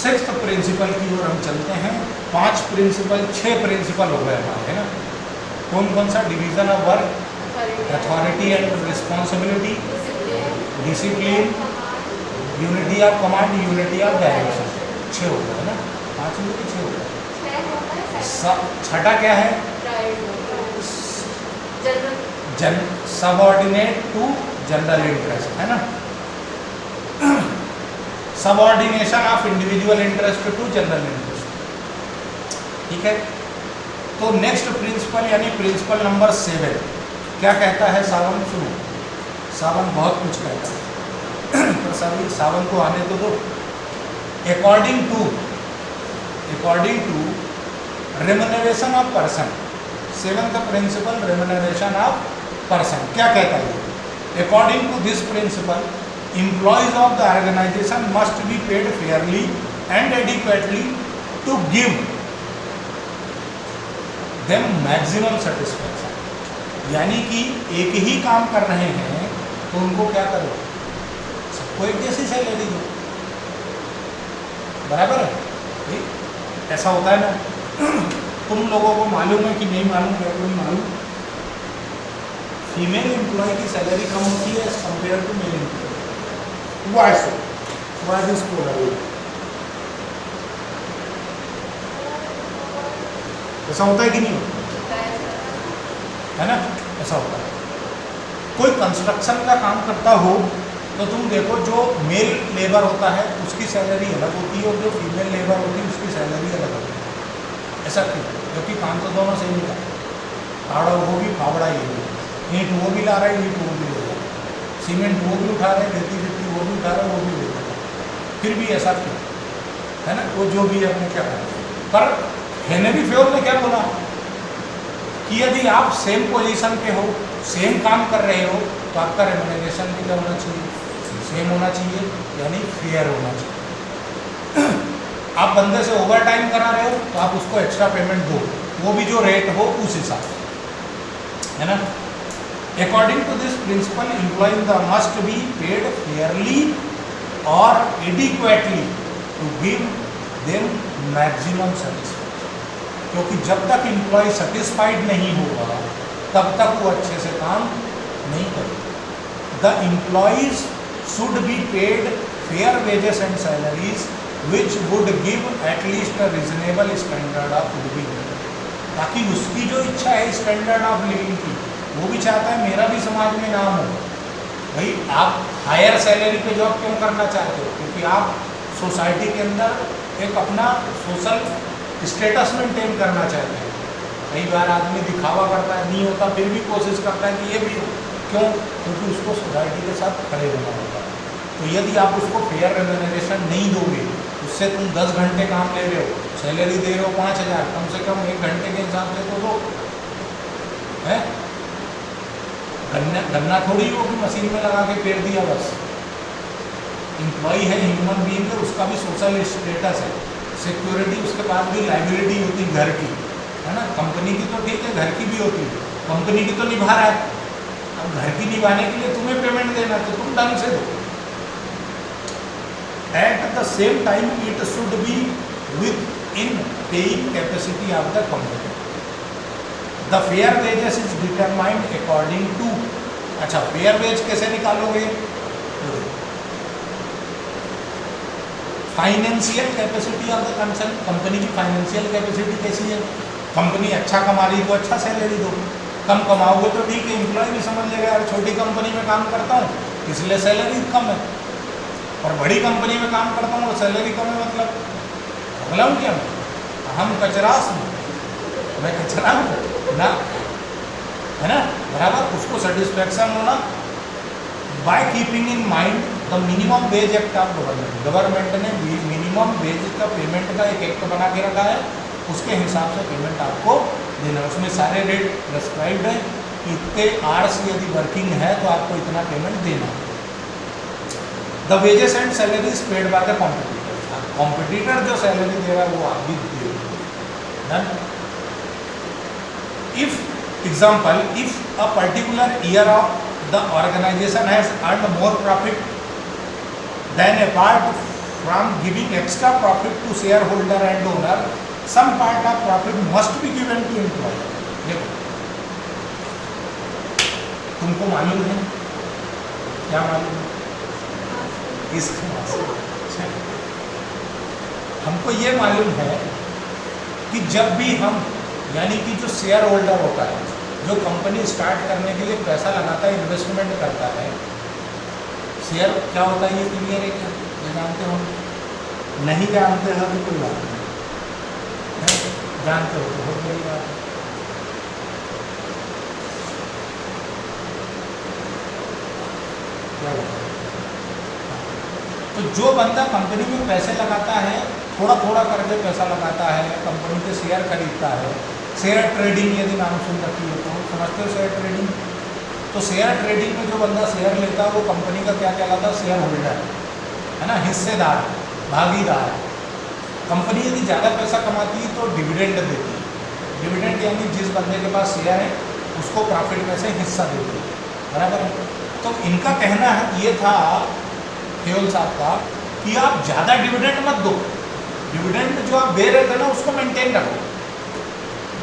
Sixth principal की ओर हम चलते हैं। 5 प्रिंसिपल, 6 प्रिंसिपल हो गए हमारे, है ना। कौन कौन सा? Division of work, authority and responsibility, discipline, unity of command, unity of direction. 6 हो गए, है ना। 5 में से 6 हो गए। छठा क्या है? सबऑर्डिनेट टू जनरल इंटरेस्ट, है ना। Subordination of individual interest to general interest, ठीक है। तो नेक्स्ट प्रिंसिपल यानी प्रिंसिपल नंबर 7 क्या कहता है? सावन, सुनो, सावन बहुत कुछ कहता है पर सभी सावन को आने तो दो। According to remuneration of person, 7th principle remuneration of person क्या कहता है? According to this principle, employees of the organization must be paid fairly and adequately to give them maximum satisfaction। यानी कि एक ही काम कर रहे हैं तो उनको क्या करो? सबको एक जैसी सैलरी दो, बराबर है? ठीक, ऐसा होता है ना। तुम लोगों को मालूम है कि नहीं मालूम? मेरे को नहीं मालूम। फीमेल एम्प्लॉय की सैलरी कम होती है as compare to male employee. Why so? Why this polarity? ऐसा होता है कि नहीं होता है ना? ऐसा होता है। कोई कंस्ट्रक्शन का काम करता हो तो तुम देखो, जो मेल लेबर होता है उसकी सैलरी अलग होती है और जो फीमेल लेबर होती है उसकी सैलरी अलग होती है। ऐसा क्यों? क्योंकि काम तो दोनों सेम ही करते हैं। फावड़ा वो भी, फावड़ा ये भी, ईंट वो भी ला रहा है, ईंट वो भी ले रहा है, सीमेंट वो भी उठा रहे, खेती वो भी उठा रहा है, वो भी ले रहा है। फिर भी ऐसा क्यों? है ना। वो जो भी है अपने क्या करें। पर हेनरी फ्योल ने क्या बोला कि यदि आप सेम पोजीशन पे हो, सेम काम कर रहे हो, तो आपका रेम्युनरेशन भी क्या होना चाहिए? सेम होना चाहिए, यानी फेयर होना चाहिए। आप बंदे से ओवर टाइम करा रहे हो तो आप उसको एक्स्ट्रा पेमेंट दो, वो भी जो रेट हो उस हिसाब से, है ना। According to this principle, employees must be paid fairly or adequately to give them maximum satisfaction। क्योंकि जब तक एम्प्लॉय सेटिस्फाइड नहीं होगा तब तक वो अच्छे से काम नहीं करेगा। The employees should be paid fair wages and salaries which would give at least a reasonable standard of living। ताकि उसकी जो इच्छा है स्टैंडर्ड ऑफ लिविंग की, वो भी चाहता है मेरा भी समाज में नाम हो। भाई आप हायर सैलरी पे जॉब क्यों करना चाहते हो? क्योंकि आप सोसाइटी के अंदर एक अपना सोशल स्टेटस मेंटेन करना चाहते हैं। कई बार आदमी दिखावा करता है, नहीं होता, फिर भी कोशिश करता है कि ये भी हो। क्यों? क्योंकि उसको सोसाइटी के साथ खड़े होना होता है। तो यदि आप उसको फेयर रेम्युनरेशन नहीं दोगे, उससे तुम 10 घंटे काम ले रहे हो, सैलरी दे रहे हो 5000, कम से कम 1 घंटे के हिसाब से तो दो, है। गन्ना थोड़ी हो कि मशीन में लगा के पेड़ दिया बस। एम्प्लॉई है, ह्यूमन बीइंग है, उसका भी सोशल स्टेटस है, सिक्योरिटी, उसके पास भी लाइबिलिटी होती है घर की, है ना। कंपनी की तो ठीक है, घर की भी होती है। कंपनी की तो निभा रहा है, अब घर की निभाने के लिए तुम्हें पेमेंट देना तो तुम ढंग से दो। At the same time it should be within paying capacity of the company. The fair wages is determined according to. अच्छा, फेयर वेज कैसे निकालोगे? Financial capacity of the concern. Company की फाइनेंशियल कैपेसिटी कैसी है? Company अच्छा कमा रही तो अच्छा सैलरी दो, कम कमाओगे तो ठीक है, एम्प्लॉय भी समझ लेगा यार छोटी कंपनी में काम करता हूँ इसलिए सैलरी कम है, और बड़ी कंपनी में काम करता हूँ और सैलरी कम है, मतलब अगला हूँ क्या मैं? हम कचरास हूँ, मैं कचरा हूँ ना, है ना, बराबर। उसको सेटिस्फैक्शन होना by keeping in mind the minimum wage act of government. Government ने मिनिमम वेज का पेमेंट का एक एक्ट बना के रखा है, उसके हिसाब से पेमेंट आपको देना है। उसमें सारे रेट प्रेस्क्राइब्ड है कि इतने आवर्स यदि वर्किंग है तो आपको इतना पेमेंट देना है। The wages and salaries paid by the competitor. Competitor जो सैलरी दे रहा है वो आप भी दे। Done. If example, if a particular year of the organization has earned more profit than a part from giving extra profit to share holder and owner, some part of profit must be given to employee. देखो, तुमको मालूम है क्या मालूम है इसका? हमको ये मालूम है कि जब भी हम, यानी कि जो शेयर होल्डर होता है, जो कंपनी स्टार्ट करने के लिए पैसा लगाता है, इन्वेस्टमेंट करता है, शेयर क्या होता है ये क्लियर है क्या? ये जानते हो? नहीं जानते हो तो कोई बात नहीं, जानते हो तो बहुत बड़ी बात है। क्या होता है? तो जो बंदा कंपनी में पैसे लगाता है, थोड़ा थोड़ा करके पैसा लगाता है, कंपनी के शेयर खरीदता है, शेयर ट्रेडिंग यदि नाम सुन रखी है तो समझते हो शेयर ट्रेडिंग? तो शेयर ट्रेडिंग में जो बंदा शेयर लेता है वो कंपनी का क्या कहलाता है? शेयर होल्डर है ना, हिस्सेदार, भागीदार। कंपनी यदि ज़्यादा पैसा कमाती है तो डिविडेंड देती है। डिविडेंड यानी जिस बंदे के पास शेयर है उसको प्रॉफिट में से हिस्सा देती है, बराबर है? तो इनका कहना है ये था केवल साहब का कि आप ज़्यादा डिविडेंड मत दो, डिविडेंड जो आप दे रहे थे ना उसको मेंटेन रखो।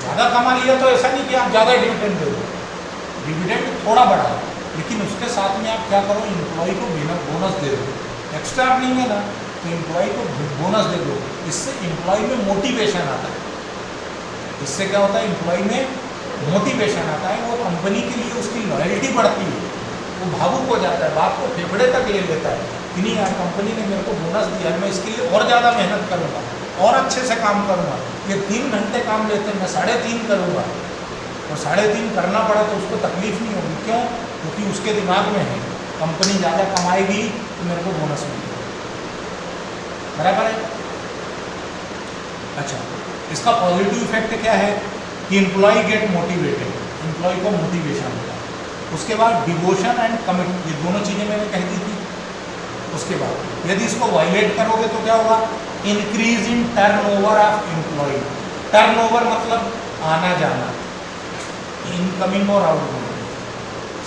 ज़्यादा कमा लिया तो ऐसा नहीं कि आप ज़्यादा डिविडेंड दे दो, डिविडेंड थोड़ा बढ़ाओ, लेकिन उसके साथ में आप क्या करो, एम्प्लॉय को बोनस दे दो। एक्स्ट्रा अर्निंग है ना, तो एम्प्लॉय को बोनस दे दो। इससे एम्प्लॉय में मोटिवेशन आता है। इससे क्या होता है? एम्प्लॉय में मोटिवेशन आता है, वो कंपनी के लिए उसकी लॉयल्टी बढ़ती है, वो भावुक हो जाता है, बात को फेफड़े तक ले लेता है कि नहीं यार कंपनी ने मेरे को बोनस दिया है, मैं इसके लिए और ज़्यादा मेहनत करूँगा और अच्छे से काम करूँगा। ये 3 घंटे काम लेते हैं, मैं 3.5 करूँगा, और 3.5 करना पड़ा तो उसको तकलीफ नहीं होगी। क्यों? क्योंकि उसके दिमाग में है कंपनी ज़्यादा कमाएगी तो मेरे को बोनस मिलेगा, बराबर है? अच्छा, इसका पॉजिटिव इफेक्ट क्या है कि एम्प्लॉय गेट मोटिवेटेड, एम्प्लॉय को मोटिवेशन होता है। उसके बाद डिवोशन एंड कमिट, ये दोनों चीज़ें मैंने कह दी थी। उसके बाद यदि इसको वायलेट करोगे तो क्या होगा? Increase in turnover of employee. Turnover मतलब आना जाना, इनकमिंग और आउटगोइंग।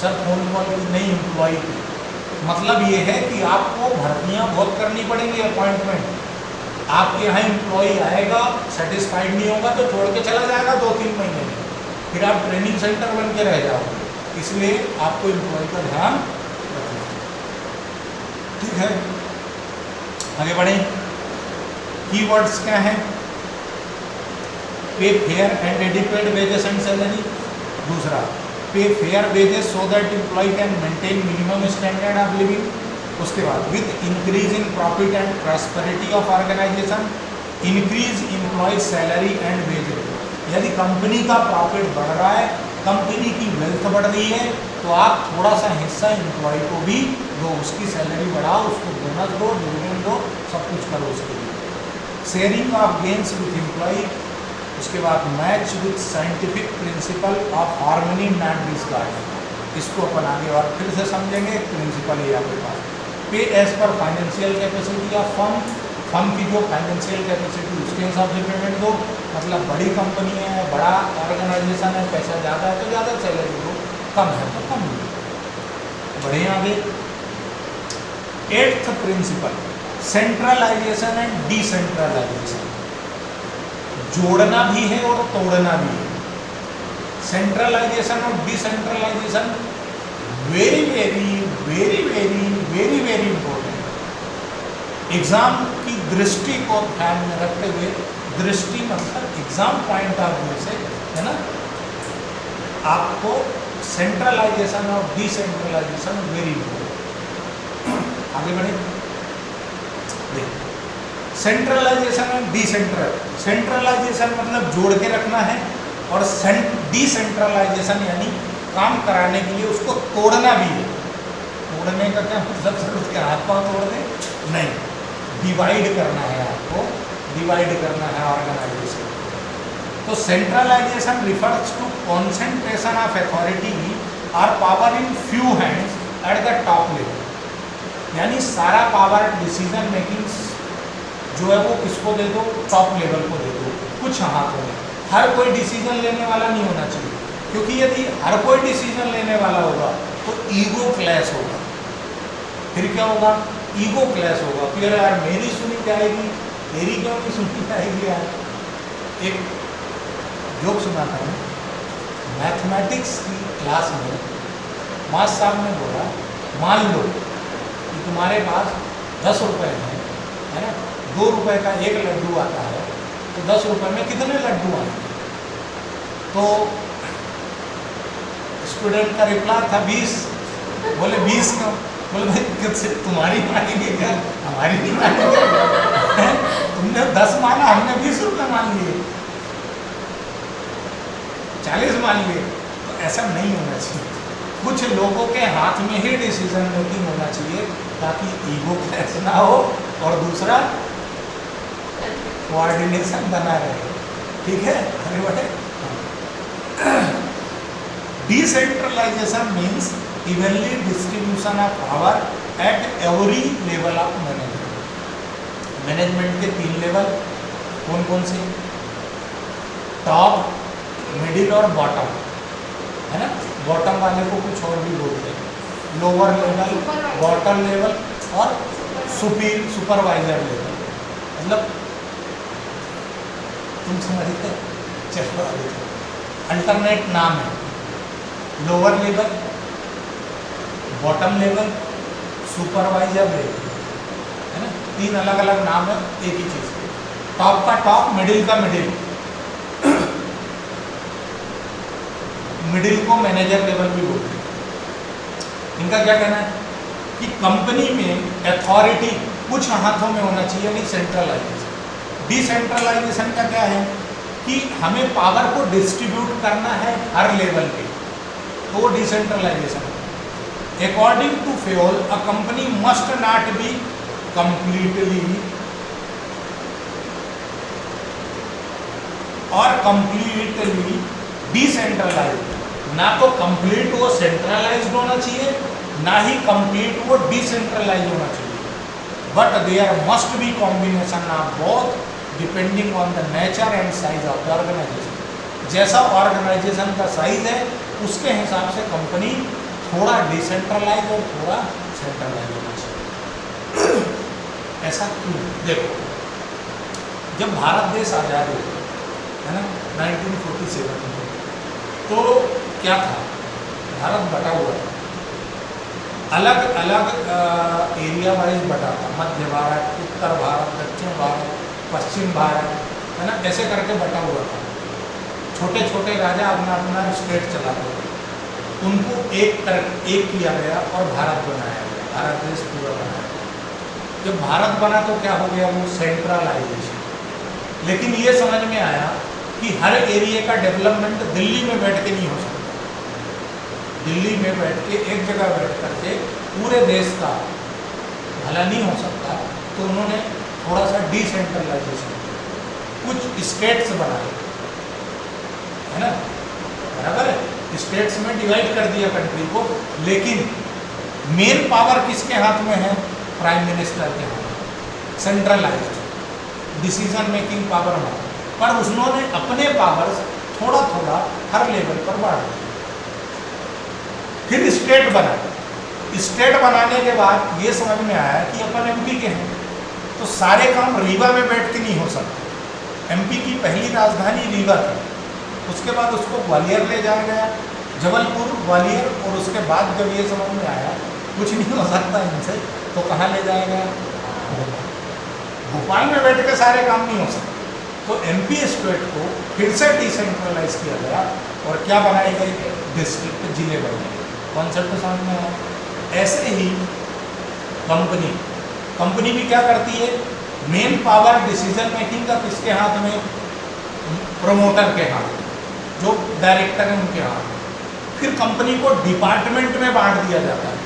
सर फोन कॉल की नहीं, एम्प्लॉय की। मतलब ये है कि आपको भर्तियाँ बहुत करनी पड़ेंगी, अपॉइंटमेंट। आपके यहाँ एम्प्लॉय आएगा, सेटिस्फाइड नहीं होगा तो छोड़ के चला जाएगा 2-3 महीने में, फिर आप ट्रेनिंग सेंटर बन के रह जाओगे। इसलिए आपको एम्प्लॉय का ध्यान रखना है, ठीक है? आगे बढ़े। कीवर्ड्स क्या हैं? Pay fair and adequate wages and salary. दूसरा, pay fair wages so that employee can maintain minimum standard of living. उसके बाद with increase in profit and prosperity of organisation, increase employee salary and wage. यदि company का profit बढ़ रहा है, company की wealth बढ़ रही है, तो आप थोड़ा सा हिस्सा एम्प्लॉय को भी दो, उसकी सैलरी बढ़ाओ, उसको बोनस दो, डिविडेंड दो, सब कुछ करो उसके लिए। Sharing of gains with employ. उसके बाद match with scientific principle of harmony not discord. इसको अपन आगे और फिर से समझेंगे। प्रिंसिपल है आपके पास। Pay as per financial capacity of firm, firm की जो फाइनेंशियल कैपेसिटी उसके हिसाब से पेमेंट दो। मतलब बड़ी कंपनी है, बड़ा ऑर्गेनाइजेशन है, पैसा ज़्यादा है तो ज़्यादा सैलरी दो, कम है तो कम दो। बढ़े आगे। 8th principal, centralisation and decentralisation. जोड़ना भी है और तोड़ना भी है। सेंट्रलाइजेशन और decentralisation very very very very very very important. Exam की दृष्टि को ध्यान में रखते हुए, दृष्टि मतलब एग्जाम पॉइंट ऑफ व्यू से, है ना, आपको सेंट्रलाइजेशन और डिसेंट्रलाइजेशन वेरी इंपॉर्टेंट। आगे बढ़े। देखिए, सेंट्रलाइजेशन और सेंट्रलाइजेशन मतलब जोड़ के रखना है, और डिसेंट्रलाइजेशन यानी काम कराने के लिए उसको तोड़ना भी है। तोड़ने का क्या मतलब? जरूरत के हाथ पाँव तोड़ दें? नहीं, डिवाइड करना है आपको, डिवाइड करना है ऑर्गेनाइजेशन। तो centralisation refers to concentration of authority और power in few hands at the top level. यानी सारा पावर डिसीजन मेकिंग जो है वो किसको दे दो? टॉप लेवल को दे दो, कुछ हाथों में। हर कोई डिसीजन लेने वाला नहीं होना चाहिए, क्योंकि यदि हर कोई डिसीजन लेने वाला होगा तो ईगो क्लैश होगा। फिर क्या होगा? ईगो क्लैश होगा, फिर यार मेरी सुनी जाएगी, तेरी क्यों नहीं सुनी जाएगी यार। एक जोक सुनाता हूँ। मैथमेटिक्स की क्लास में मास्टर साहब ने बोला, मान लो कि तुम्हारे पास 10 रुपये हैं, है ना, 2 रुपये का एक लड्डू आता है, तो 10 रुपये में कितने लड्डू आएंगे? तो स्टूडेंट का रिप्लाई था 20। बोले 20 क्यों? बोले भाई किससे तुम्हारी मानेंगे क्या, हमारी नहीं मानेंगे। तुमने 10 माना, हमने 20 रुपये मान लिए, 40 मान लिए। तो ऐसा नहीं होना चाहिए। कुछ लोगों के हाथ में ही डिसीजन मेकिंग होना चाहिए ताकि ईगो क्लैश ना हो, और दूसरा कोऑर्डिनेशन बना रहे। ठीक है, आगे बढ़े। Decentralisation means evenly distribution of power at every level of management. Management के 3 लेवल कौन कौन से? टॉप, मिडिल और बॉटम, है ना। बॉटम वाले को कुछ और भी बोलते हैं, लोअर लेवल, बॉटम लेवल और सुपरवाइजर लेवल। मतलब तुम समझते? चलो आगे अल्टरनेट नाम है, lower level, bottom level, supervisor level, है ना। 3 अलग अलग नाम है एक ही चीज के। टॉप का टॉप, मिडिल का मिडिल, मिडिल को मैनेजर लेवल भी बोलते हैं। इनका क्या कहना है कि कंपनी में अथॉरिटी कुछ हाथों में होना चाहिए, यानी सेंट्रलाइजेशन। डिसेंट्रलाइजेशन का क्या है कि हमें पावर को डिस्ट्रीब्यूट करना है हर लेवल पे, तो वो डिसेंट्रलाइजेशन है। According to Fayol, a company must not be completely और कंप्लीटली डिसेंट्रलाइज्ड। ना तो कंप्लीट वो सेंट्रलाइज्ड होना चाहिए, ना ही कंप्लीट वो डिसेंट्रलाइज होना चाहिए, but there must be combination of both depending on the nature and size of the organisation. जैसा ऑर्गेनाइजेशन का साइज है उसके हिसाब से कंपनी थोड़ा डिसेंट्रलाइज और थोड़ा सेंट्रलाइज होना चाहिए। ऐसा क्यों? देखो, जब भारत देश आज़ाद हुआ है ना 1947 में, तो क्या था, भारत बटा हुआ था, अलग अलग एरिया वाइज बटा था। मध्य भारत, उत्तर भारत, दक्षिण भारत, पश्चिम भारत, है ना, ऐसे करके बटा हुआ था। छोटे छोटे राजा अपना अपना स्टेट चलाते थे, उनको एक किया गया और भारत बनाया गया, भारत देश पूरा बनाया गया। जब भारत बना तो क्या हो गया, वो सेंट्रलाइजेशन। लेकिन ये समझ में आया कि हर एरिया का डेवलपमेंट दिल्ली में बैठ के नहीं हो सकता। दिल्ली में बैठ के एक जगह बैठ करके पूरे देश का भला नहीं हो सकता, तो उन्होंने थोड़ा सा डिसेंट्रलाइजेशन किया, कुछ स्टेट्स बनाए, है ना, बराबर है, स्टेट्स में डिवाइड कर दिया कंट्री को। लेकिन मेन पावर किसके हाथ में है? प्राइम मिनिस्टर के हाथ में, सेंट्रलाइज्ड डिसीजन मेकिंग पावर में। पर उन्होंने अपने पावर्स थोड़ा थोड़ा हर लेवल पर बांट दिए। फिर स्टेट बना, स्टेट बनाने के बाद ये समझ में आया कि अपन एमपी के हैं, तो सारे काम रीवा में बैठ के नहीं हो सकते। एमपी की पहली राजधानी रीवा थी, उसके बाद उसको ग्वालियर ले जाया गया, जबलपुर, ग्वालियर, और उसके बाद जब ये समझ में आया कुछ नहीं हो सकता इनसे, तो कहाँ ले जाया गया? भोपाल में बैठ के सारे काम नहीं हो सकते, तो एमपी स्टेट को फिर से डिसेंट्रलाइज किया गया और क्या बनाए गए? डिस्ट्रिक्ट, जिले बनाए गए। कॉन्सेप्ट समझ में आया? ऐसे ही कंपनी भी क्या करती है? मेन पावर डिसीजन मेकिंग का किसके हाथ में? प्रमोटर के हाथ में, जो डायरेक्टर है उनके हाथ में। फिर कंपनी को डिपार्टमेंट में बांट दिया जाता है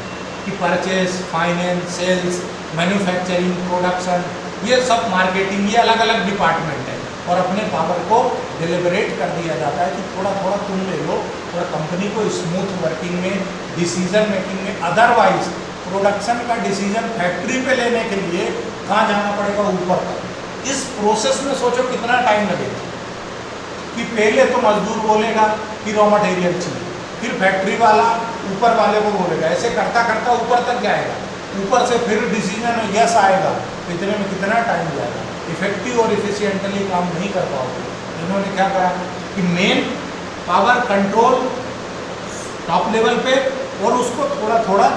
कि purchase, finance, sales, manufacturing, production, ये सब मार्केटिंग, ये अलग अलग डिपार्टमेंट है, और अपने पावर को डिलिबरेट कर दिया जाता है कि थोड़ा थोड़ा तुम ले लो, और कंपनी को स्मूथ वर्किंग में, डिसीजन मेकिंग में। अदरवाइज प्रोडक्शन का डिसीजन फैक्ट्री पे लेने के लिए कहाँ जाना पड़ेगा? ऊपर तक। इस प्रोसेस में सोचो कितना टाइम लगेगा कि पहले तो मजदूर बोलेगा कि रॉ मटेरियल चाहिए, फिर फैक्ट्री वाला ऊपर वाले को बोलेगा, ऐसे करता करता ऊपर तक जाएगा। ऊपर से फिर डिसीजन यस आएगा, इतने में कितना टाइम जाएगा, इफेक्टिव और इफिशिएंटली काम नहीं कर पाओगे। इन्होंने क्या कहा कि main power control top level पे और उसको थोड़ा थोड़ा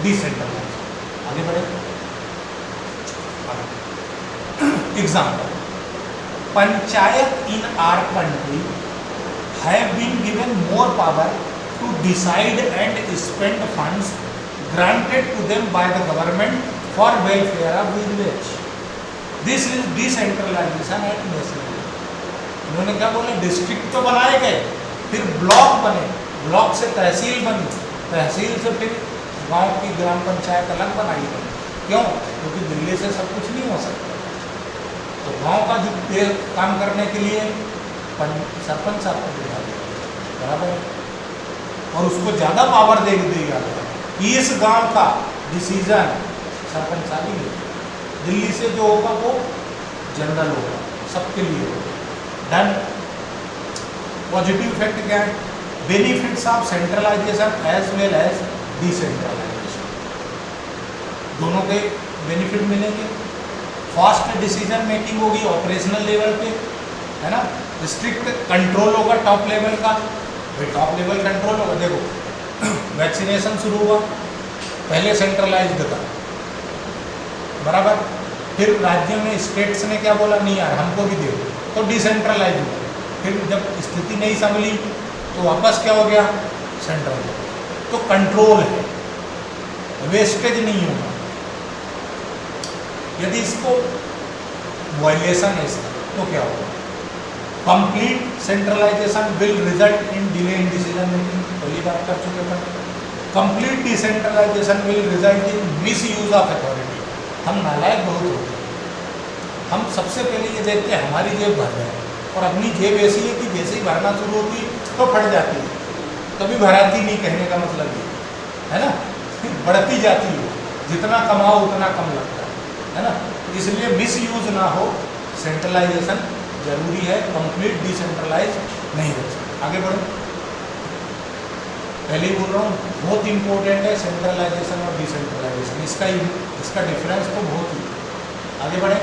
डिसेंट्रलाइज। आगे बढ़े। Example, panchayat in our country have been given more power to decide and spend funds granted to them by the government for welfare of village. This is decentralization at national level. इन्होंने क्या बोला, district तो बनाए गए, फिर block बने, block से तहसील बनी, तहसील से फिर गांव की ग्राम पंचायत अलग बनाई गई। क्यों? क्योंकि दिल्ली से सब कुछ नहीं हो सकता, तो गांव का जो काम करने के लिए सरपंच आपको दिला दिया, बराबर है, और उसको ज़्यादा पावर दे दिया गया कि इस गांव का डिसीजन सरपंच आदि लेगा, दिल्ली से जो होगा वो जनरल होगा, सबके लिए होगा। डन। पॉजिटिव इफेक्ट क्या है? Benefits of centralisation as well as decentralisation, दोनों के बेनिफिट मिलेंगे। फास्ट डिसीजन मेकिंग होगी ऑपरेशनल लेवल पे, है ना। स्ट्रिक्ट कंट्रोल होगा टॉप लेवल का, भाई टॉप लेवल कंट्रोल होगा। देखो वैक्सीनेशन शुरू हुआ, पहले सेंट्रलाइज्ड था, बराबर, फिर राज्यों में स्टेट्स ने क्या बोला, नहीं यार हमको भी दे, तो डिसेंट्रलाइज हुआ। फिर जब स्थिति नहीं संभली तो वापस क्या हो गया, सेंट्रल। तो कंट्रोल है, वेस्टेज नहीं होगा। यदि इसको वायलेशन है इसका तो क्या होगा, complete centralisation will result in delay in decision making, पहली बात कर चुके हैं। Complete decentralisation will result in misuse of authority. हम नालायक बहुत होते हैं, हम सबसे पहले ये देखते हैं हमारी जेब भर जाए, और अपनी जेब ऐसी है कि जैसे ही भरना शुरू होती तो फट जाती है, कभी भराती नहीं, कहने का मतलब ये है ना, बढ़ती जाती है, जितना कमाओ उतना कम लगता है ना। इसलिए मिस यूज ना हो, सेंट्रलाइजेशन जरूरी है, कंप्लीट डिसेंट्रलाइज नहीं रह सकता। आगे बढ़ो, पहले ही बोल रहा हूँ बहुत इंपॉर्टेंट है सेंट्रलाइजेशन और डिसेंट्रलाइजेशन, इसका डिफरेंस तो बहुत ही। आगे बढ़े,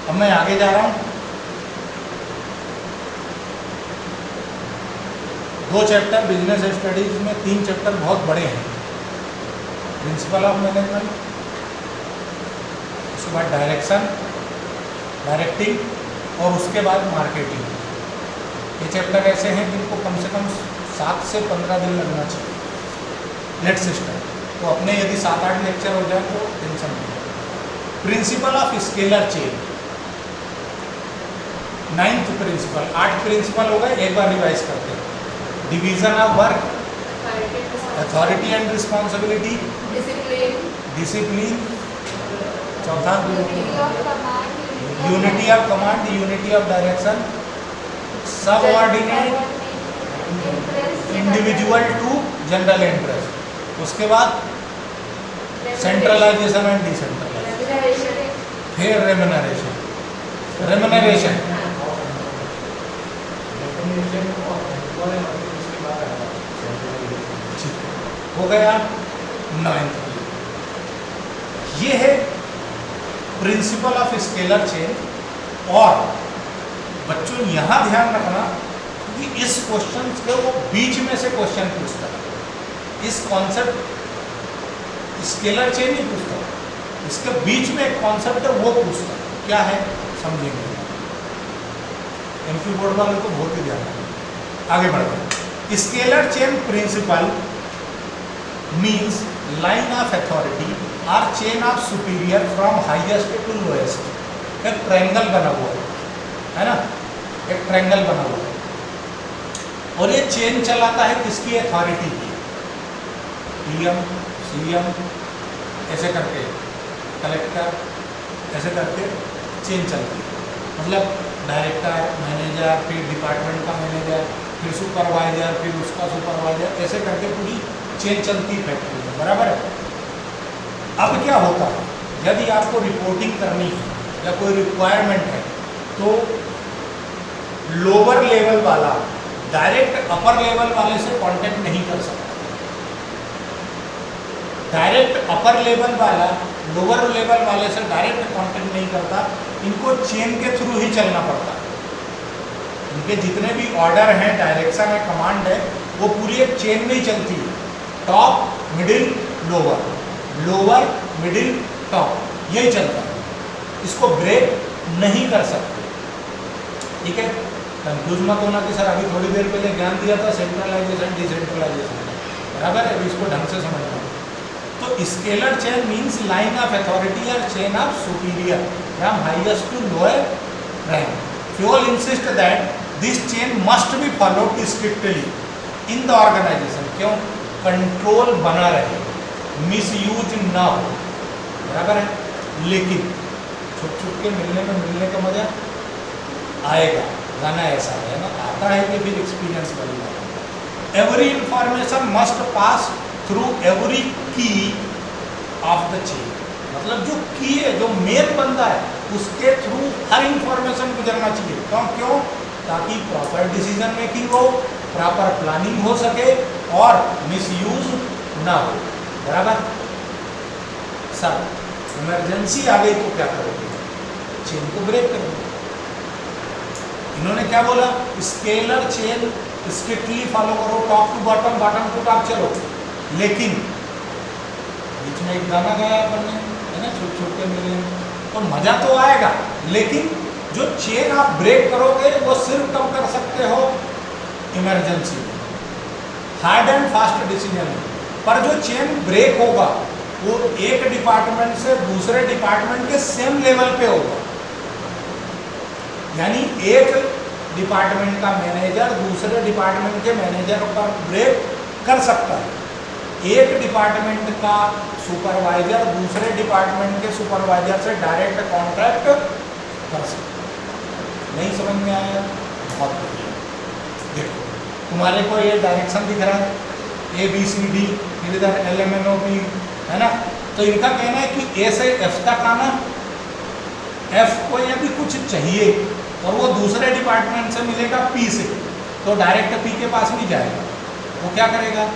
अब मैं आगे जा रहा हूँ। 2 चैप्टर बिजनेस स्टडीज में, 3 चैप्टर बहुत बड़े हैं, प्रिंसिपल ऑफ मैनेजमेंट, उसके बाद डायरेक्टिंग और उसके बाद मार्केटिंग। ये चैप्टर ऐसे हैं जिनको कम से कम 7 से 15 दिन लगना चाहिए नेट सिस्टम, तो अपने यदि 7-8 लेक्चर हो जाए तो टेंशन नहीं। Principle of scalar chain, 9th principle, 8 principle हो गए, एक बार रिवाइज करते हैं। Division of work, authority and responsibility, discipline, चौथा unity of command, unity of direction, subordinate, individual to general interest, उसके बाद सेंट्रलाइजेशन एंड डिसेंट्रलाइजेशन, फिर रेम्यूनरेशन हो गया 9th। ये है प्रिंसिपल ऑफ स्केलर चेन। और बच्चों यहाँ ध्यान रखना कि इस क्वेश्चन के वो बीच में से क्वेश्चन पूछता है, इस कॉन्सेप्ट स्केलर चेन नहीं पूछता, इसके बीच में एक कॉन्सेप्ट है वो पूछता है, क्या है समझेंगे। एमपी बोर्ड वाले को बहुत ही ध्यान रखना। आगे बढ़ते हैं। Scalar chain principle means line of authority और chain of superior from highest to lowest. एक ट्रायंगल बना हुआ है ना, एक ट्रायंगल बना हुआ है, और ये चेन चलाता है किसकी, अथॉरिटी की। पीएम, सीएम, ऐसे करके कलेक्टर, ऐसे करके चेन चलती है। मतलब डायरेक्टर, मैनेजर, फिर डिपार्टमेंट का मैनेजर, फिर सुपरवाइजर, फिर उसका सुपरवाइजर, ऐसे करके पूरी चेन चलती है फैक्ट्री में, बराबर है। अब क्या होता है, यदि आपको रिपोर्टिंग करनी है या कोई रिक्वायरमेंट है तो लोअर लेवल वाला डायरेक्ट अपर लेवल वाले से कांटेक्ट नहीं कर सकता, डायरेक्ट अपर लेवल वाला लोअर लेवल वाले से डायरेक्ट कांटेक्ट नहीं करता, इनको चेन के थ्रू ही चलना पड़ता है। इनके जितने भी ऑर्डर हैं, डायरेक्शन है, कमांड है, वो पूरी एक चेन में ही चलती है। Top, middle, lower, lower, middle, top, यही चलता है। इसको ब्रेक नहीं कर सकते। ठीक है, कंफ्यूज मत होना कि सर अभी थोड़ी देर पहले ज्ञान दिया था सेंट्रलाइजेशन डिसेंट्रलाइजेशन, बराबर है, अभी इसको ढंग से समझना। तो scalar chain means line of authority और chain of superior from highest to lower rank. Fayol insist that this chain must be followed strictly in the organisation. क्यों? कंट्रोल बना रहे, मिसयूज ना हो, बराबर है। लेकिन छुप छुप के मिलने का मजा आएगा, गाना ऐसा है ना, आता है कि फिर एक्सपीरियंस करेगा। Every information must pass through every की ऑफ द चेन, मतलब जो की है, जो मेन बंदा है, उसके थ्रू हर इंफॉर्मेशन गुजरना चाहिए। क्यों? ताकि प्रॉपर डिसीजन मेकिंग हो, प्रॉपर प्लानिंग हो सके और मिसयूज ना हो, बराबर। सर इमरजेंसी आ गई तो क्या करोगे? चेन को ब्रेक करोगे। इन्होंने क्या बोला? स्केलर चेन स्ट्रिक्टली फॉलो करो, top to bottom, bottom to top चलो। लेकिन बीच में एक गाना गाया अपन ने, है ना, छोटे छोटे मिले, तो मजा तो आएगा, लेकिन जो चेन आप ब्रेक करोगे वो सिर्फ कब कर सकते हो? इमरजेंसी में, हार्ड एंड फास्ट डिसीजन में। पर जो चेन ब्रेक होगा वो एक डिपार्टमेंट से दूसरे डिपार्टमेंट के सेम लेवल पे होगा। यानी एक डिपार्टमेंट का मैनेजर दूसरे डिपार्टमेंट के मैनेजर पर ब्रेक कर सकता है, एक डिपार्टमेंट का सुपरवाइजर दूसरे डिपार्टमेंट के सुपरवाइजर से डायरेक्ट कॉन्ट्रैक्ट कर सकता है। नहीं समझ में आया? बहुत बढ़िया। देखो तुम्हारे को ये डायरेक्शन दिख रहा है, ABCD, फिर इधर LMNOP, है ना। तो इनका कहना है कि A से F तक आना, F को यदि कुछ चाहिए और वो दूसरे डिपार्टमेंट से मिलेगा P से, तो डायरेक्ट P के पास नहीं जाएगा, वो क्या करेगा?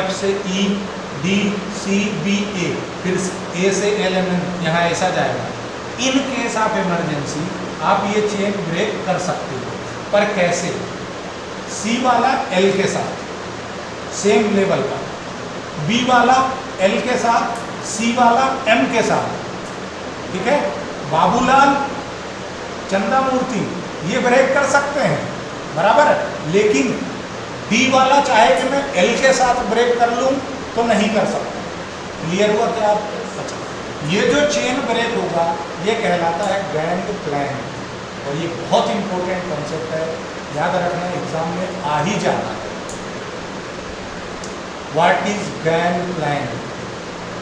F से E, D, C, B, A, फिर A से LMN, यहाँ ऐसा जाएगा। इन केस ऑफ इमरजेंसी आप ये चेन ब्रेक कर सकते हो, पर कैसे? C वाला L के साथ सेम लेवल का, B वाला L के साथ, C वाला M के साथ, ठीक है। बाबूलाल, चंदा मूर्ति, ये ब्रेक कर सकते हैं, बराबर है। लेकिन D वाला चाहे कि मैं L के साथ ब्रेक कर लूं तो नहीं कर सकता। क्लियर हुआ क्या आप? अच्छा, ये जो चेन ब्रेक होगा ये कहलाता है गैंग प्लान, और ये बहुत इंपॉर्टेंट कॉन्सेप्ट है, याद रखना, एग्जाम में आ ही जाना है। What is gang plan?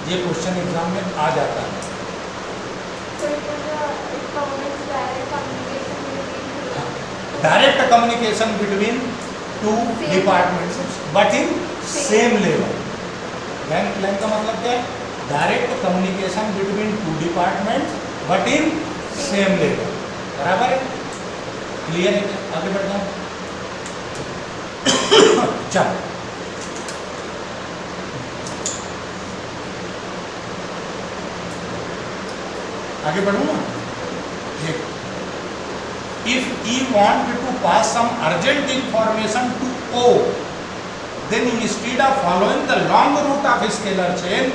ये क्वेश्चन एग्जाम में आ जाता है। Direct communication between two departments but in same level. Gang plan का मतलब क्या है? Direct communication between two departments but in same level, बराबर है। क्लियर है क्या? आगे बढ़ जाओ। चलो आगे बढ़ू ना। देखो, if E want to pass some urgent information to O, then instead of following the long route of a scalar chain,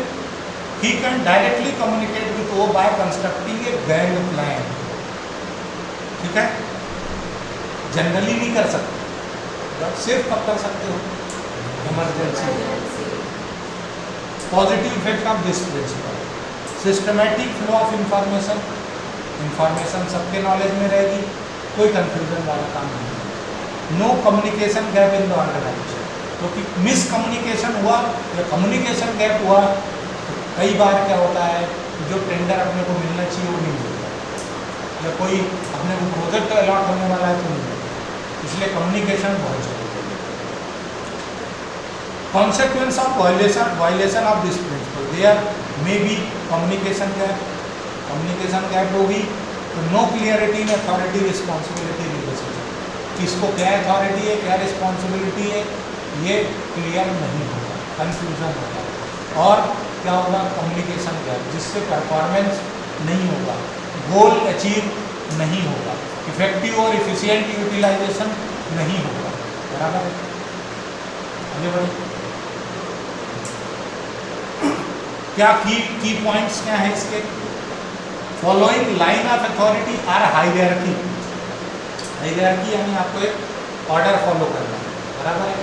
he can directly communicate with O by constructing a gang plan. ठीक है, generally नहीं कर सकते, but सिर्फ कब कर सकते हो? Emergency. Positive effect of this principle, systematic flow of information, information सबके नॉलेज में रहेगी, कोई कंफ्यूजन वाला काम नहीं। No communication gap in the organisation, क्योंकि मिसकम्युनिकेशन हुआ या कम्युनिकेशन गैप हुआ तो कई बार क्या होता है, जो टेंडर अपने को मिलना चाहिए वो नहीं मिलता, या कोई अपने को प्रोजेक्ट अलॉट होने वाला है तो नहीं मिलता। इसलिए कम्युनिकेशन बहुत जरूरी है। Consequence of violation of this principle, there may be communication gap होगी तो no clarity in authority responsibility relationship, किसको क्या अथॉरिटी है क्या रिस्पॉन्सिबिलिटी है ये क्लियर नहीं होगा, कंफ्यूजन होगा। और क्या होगा, कम्युनिकेशन गैप, जिससे परफॉर्मेंस नहीं होगा, गोल अचीव नहीं होगा, इफेक्टिव और इफिशिएंट यूटिलाइजेशन नहीं होगा। बराबर है, आगे बढ़िए। क्या की पॉइंट्स क्या है इसके? Following line of authority or hierarchy. Hierarchy यानी आपको एक ऑर्डर फॉलो करना है, बराबर है।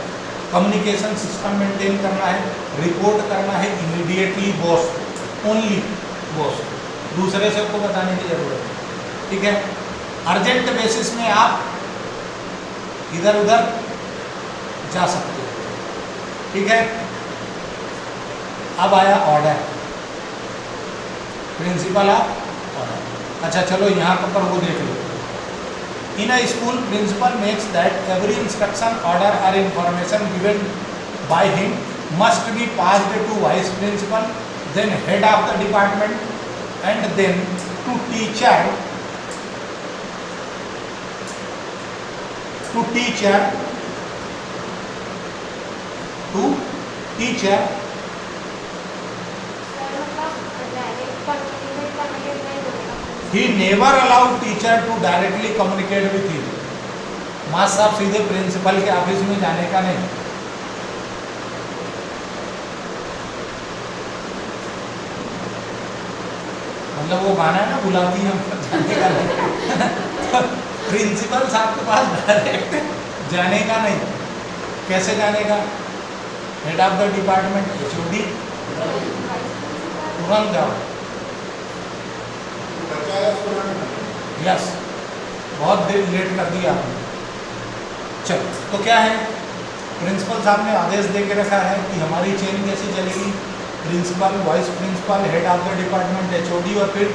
कम्युनिकेशन सिस्टम मेंटेन करना है, रिपोर्ट करना है इमीडिएटली बॉस, ओनली बॉस, दूसरे से को बताने की जरूरत है, ठीक है। अर्जेंट बेसिस में आप इधर उधर जा सकते हो, ठीक है। अब आया ऑर्डर, प्रिंसिपल ऑफ ऑर्डर। अच्छा चलो यहाँ पर वो देख लो। In a school principal makes that every instruction, order और information given by him must be passed to vice principal, then head of the department and then to teacher, to teacher He never allowed teacher to directly communicate with him. Master साहब सीधे principal के office में जाने का नहीं। मतलब वो गाना है ना, बुलाती है हमको जाने का नहीं। प्रिंसिपल साहब के पास डायरेक्ट जाने का नहीं। कैसे जाने का? Head of the department, HOD, तुरंत जाओ। यस, बहुत देर लेट कर दिया आपने। चलो, तो क्या है, प्रिंसिपल साहब ने आदेश दे के रखा है कि हमारी चेन कैसी चलेगी, principal, vice principal, head of the department, HOD और फिर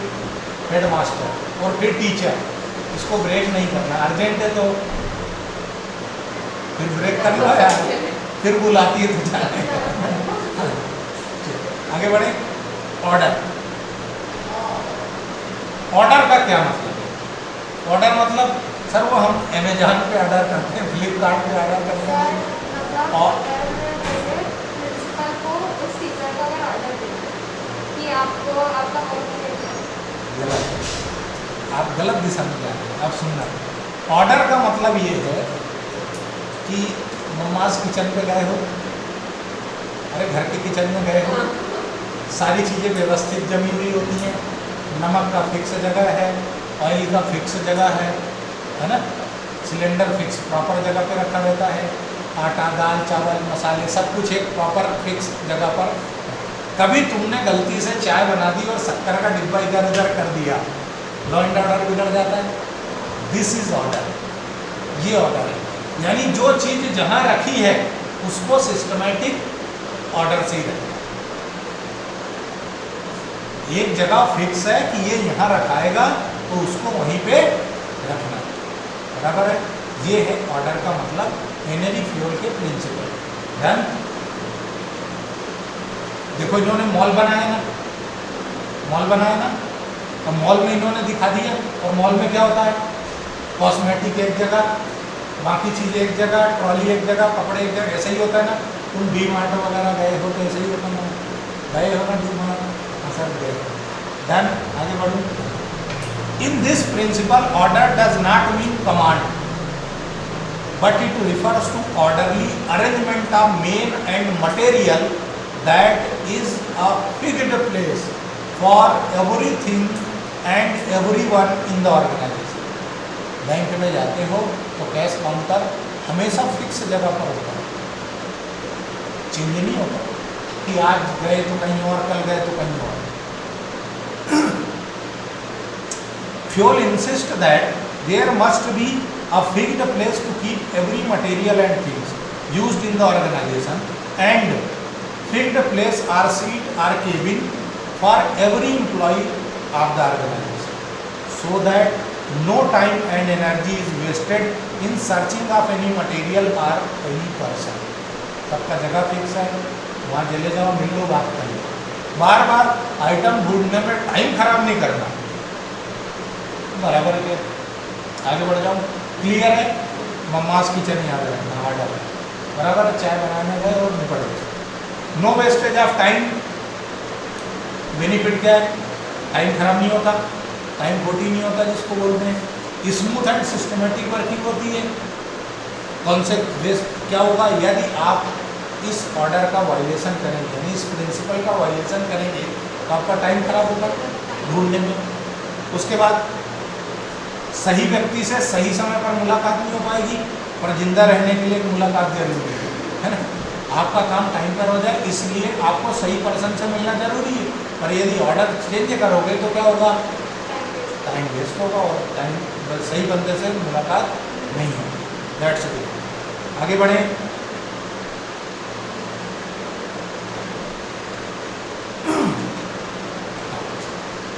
हेड मास्टर और फिर टीचर। इसको ब्रेक नहीं करना, अर्जेंट है तो फिर ब्रेक कर लो यार, फिर बुलाती है तो जाने। आगे बढ़े। ऑर्डर, ऑर्डर का क्या मतलब है? ऑर्डर मतलब सर वो हम अमेजॉन पे ऑर्डर करते हैं, फ्लिपकार्ट पे ऑर्डर करते हैं और प्रिंसिपल को उस टीचर का अगर ऑर्डर देते कि आपको आपका गलत, आप गलत दिशा में जा रहे हैं। अब सुनना, ऑर्डर का मतलब ये है कि मम्माज किचन पे गए हो, अरे घर के किचन में गए हो, सारी चीज़ें व्यवस्थित जमी हुई होती हैं, नमक का फिक्स जगह है, ऑयल का फिक्स जगह है ना, सिलेंडर फिक्स प्रॉपर जगह पे रखा रहता है, आटा, दाल, चावल, मसाले सब कुछ एक प्रॉपर फिक्स जगह पर। कभी तुमने गलती से चाय बना दी और शक्कर का डिब्बा इधर उधर कर दिया, लॉ एंड ऑर्डर बिगड़ जाता है। दिस इज ऑर्डर, ये ऑर्डर है। यानी जो चीज़ जहाँ रखी है उसको सिस्टमैटिक ऑर्डर से ही रखें। एक जगह फिक्स है कि ये यहाँ रखाएगा तो उसको वहीं पे रखना, बराबर है। ये है ऑर्डर का मतलब, एनर्जी फ्यूल के प्रिंसिपल। डन। देखो इन्होंने मॉल बनाया ना, मॉल बनाया ना, तो मॉल में इन्होंने दिखा दिया, और मॉल में क्या होता है, कॉस्मेटिक एक जगह, बाकी चीज़ें एक जगह, ट्रॉली एक जगह, कपड़े एक जगह, ऐसे ही होता है ना। तुम डी मार्ट वगैरह गए हो तो ऐसे ही होता है, गए हो ना डी मार्ट, सब गए। डन, आगे बढ़ो। In this principle, order does not mean command, but it refers to orderly arrangement of men and material that is a fixed place for everything and everyone in the organisation. Bank में जाते हो तो cash counter हमेशा fix जगह पर होता है, change नहीं होता कि आज गए तो कहीं और, कल गए तो कहीं और। Fuel insist that there must be a fixed place to keep every material and things used in the organization, and fixed place or seat or cabin for every employee of the organization, so that no time and energy is wasted in searching of any material or any person. सबका जगह fix है, वहाँ चले जाओ, मिल लो, बात कर लो। बार बार item ढूंढने में टाइम खराब नहीं करना, बराबर है। आगे बढ़ जाओ। क्लियर है? मम्मास किचन याद रखना, ऑर्डर, बराबर है। चाय बनाने गए और निपट गए। No wastage of time benefit क्या है? टाइम खराब नहीं होता, टाइम खोटी नहीं होता जिसको बोलते हैं, स्मूथ एंड सिस्टमेटिक वर्किंग होती है। कौन से क्या होगा? यदि आप इस ऑर्डर का वायलेशन करेंगे, यानी इस प्रिंसिपल का वायलेशन करेंगे, तो आपका टाइम खराब होगा ढूंढने में। उसके बाद सही व्यक्ति से सही समय पर मुलाकात नहीं हो पाएगी, पर जिंदा रहने के लिए मुलाकात जरूरी है ना। आपका काम टाइम पर हो जाए, इसलिए आपको सही पर्सन से मिलना जरूरी है। पर यदि ऑर्डर चेंज करोगे तो क्या होगा? टाइम वेस्ट होगा और टाइम सही बंदे से मुलाकात नहीं होगी। That's it. आगे बढ़े।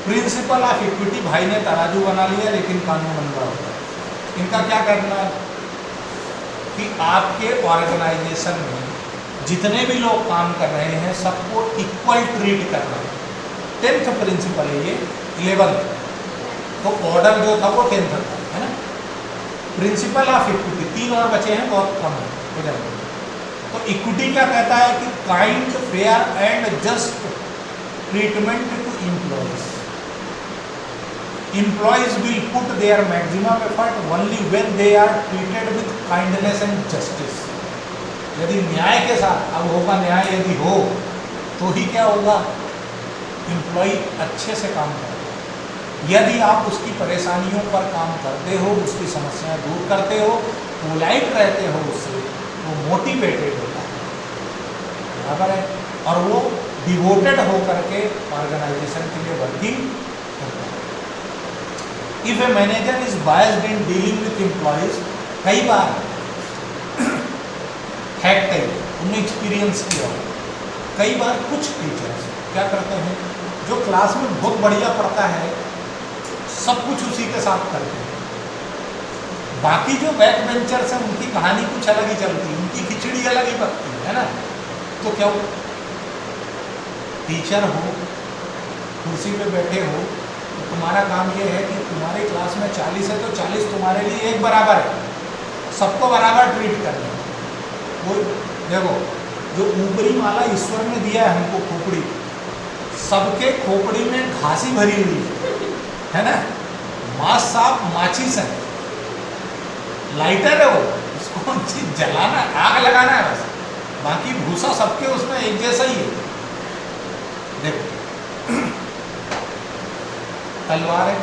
प्रिंसिपल ऑफ इक्विटी, भाई ने तराजू बना लिया लेकिन कानून बन रहा होता है। इनका क्या करना है कि आपके ऑर्गेनाइजेशन में जितने भी लोग काम कर रहे हैं सबको इक्वल ट्रीट करना है। 10th प्रिंसिपल है ये, 11th तो ऑर्डर जो था वो 10th था, है ना। प्रिंसिपल ऑफ इक्विटी, 3 और बचे हैं, बहुत कम है, हो जाएगा। तो इक्विटी क्या कहता है कि kind, fair and just treatment to employees. Employees will put their maximum effort only when they are treated with kindness and justice. यदि न्याय के साथ, अब होगा न्याय यदि हो तो ही क्या होगा? एम्प्लॉय अच्छे से काम करेगा। यदि आप उसकी परेशानियों पर काम करते हो, उसकी समस्याएं दूर करते हो, पोलाइट रहते हो उससे, वो मोटिवेटेड होता है, बराबर है, और वो डिवोटेड होकर के ऑर्गेनाइजेशन के लिए वर्किंग करता है। If a manager is biased in dealing with employees, कई बार हैक टाइप उन्हें एक्सपीरियंस किया हो। कई बार कुछ टीचर्स क्या करते हैं, जो क्लास में बहुत बढ़िया पढ़ता है सब कुछ उसी के साथ करते हैं, बाकी जो बैक बेंचर्स हैं उनकी कहानी कुछ अलग ही चलती है, उनकी खिचड़ी अलग ही पकती है ना। तो क्या हो, टीचर हो, कुर्सी पे बैठे हो, तो तुम्हारा काम ये है कि तुम्हारी क्लास में 40 है तो 40 तुम्हारे लिए एक बराबर है, सबको बराबर ट्रीट करना है। वो देखो, जो ऊपरी माला ईश्वर ने दिया है हमको, खोपड़ी, सबके खोपड़ी में घासी भरी हुई है ना। मांस साफ माचिस है, लाइटर है, वो उसको जलाना, आग लगाना है बस, बाकी भूसा सबके उसमें एक जैसा ही है। देखो तलवार है,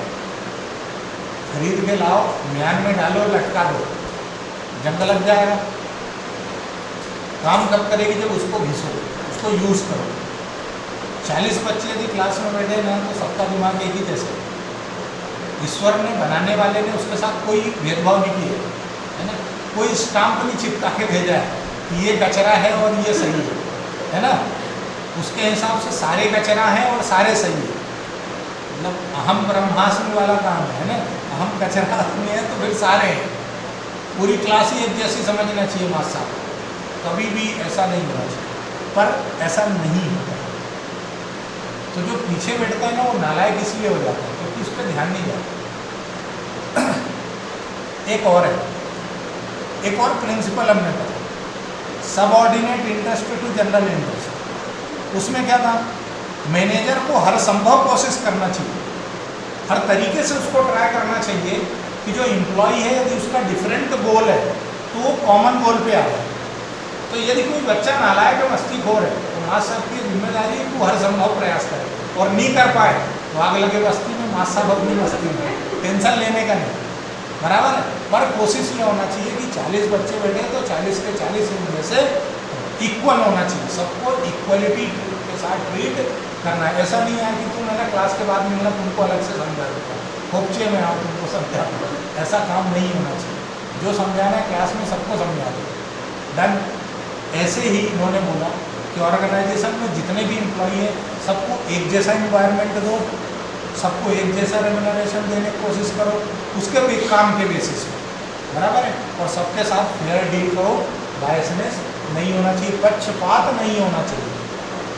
खरीद के लाओ, म्यान में डालो, लटका दो, जंग लग जाएगा। काम कब करेगी? जब उसको घिसो, उसको यूज करो। 40 बच्चे यदि क्लास में बैठे ना तो सबका दिमाग एक ही जैसे। ईश्वर ने, बनाने वाले ने उसके साथ कोई भेदभाव नहीं किया है ना, कोई स्टाम्प नहीं चिपका के भेजा है कि ये कचरा है और ये सही है ना। उसके हिसाब से सारे कचरा हैं और सारे सही है। मतलब अहम ब्रह्मास्मि वाला काम है ना, अहम कचरा में है तो फिर सारे हैं। पूरी क्लास ही एक जैसी समझना चाहिए मास्टर साहब, कभी भी ऐसा नहीं होना चाहिए, पर ऐसा नहीं होता। तो जो पीछे बैठता है ना वो नालायक इसलिए हो जाता है क्योंकि उस पर ध्यान नहीं जाता। एक और है, एक और प्रिंसिपल हमने पढ़ा, subordinate interest to general interest. उसमें क्या था, मैनेजर को हर संभव कोशिश करना चाहिए, हर तरीके से उसको ट्राई करना चाहिए कि जो एम्प्लॉय है यदि उसका डिफरेंट गोल है तो वो कॉमन गोल पे आ जाए। तो यदि कोई बच्चा नालायक है, मस्तीखोर है, तो माँ साहब की जिम्मेदारी है कि वो हर संभव प्रयास करे, और नहीं कर पाए तो आग लगे बस्ती में, माँ साहब अपनी मस्ती में, टेंशन लेने का नहीं, बराबर है। पर कोशिश ये होना चाहिए कि 40 बच्चे बैठे तो 40 के 40 इनमें से इक्वल होना चाहिए, सबको इक्वलिटी के साथ ट्रीट करना है। ऐसा नहीं है कि तुम है ना क्लास के बाद मिलना, तुमको अलग से समझा दूँगा, खोपचे में आप तुमको समझा दूँगा, ऐसा काम नहीं होना चाहिए। जो समझाना है क्लास में सबको समझा दो, डन। ऐसे ही इन्होंने बोला कि ऑर्गेनाइजेशन में जितने भी एम्प्लॉई हैं सबको एक जैसा इन्वायरमेंट दो, सबको एक जैसा रेम्युनरेशन देने की कोशिश करो, उसके भी काम के बेसिस पे, बराबर है। और सबके साथ फेयर डील करो, बायसनेस नहीं होना चाहिए, पक्षपात नहीं होना चाहिए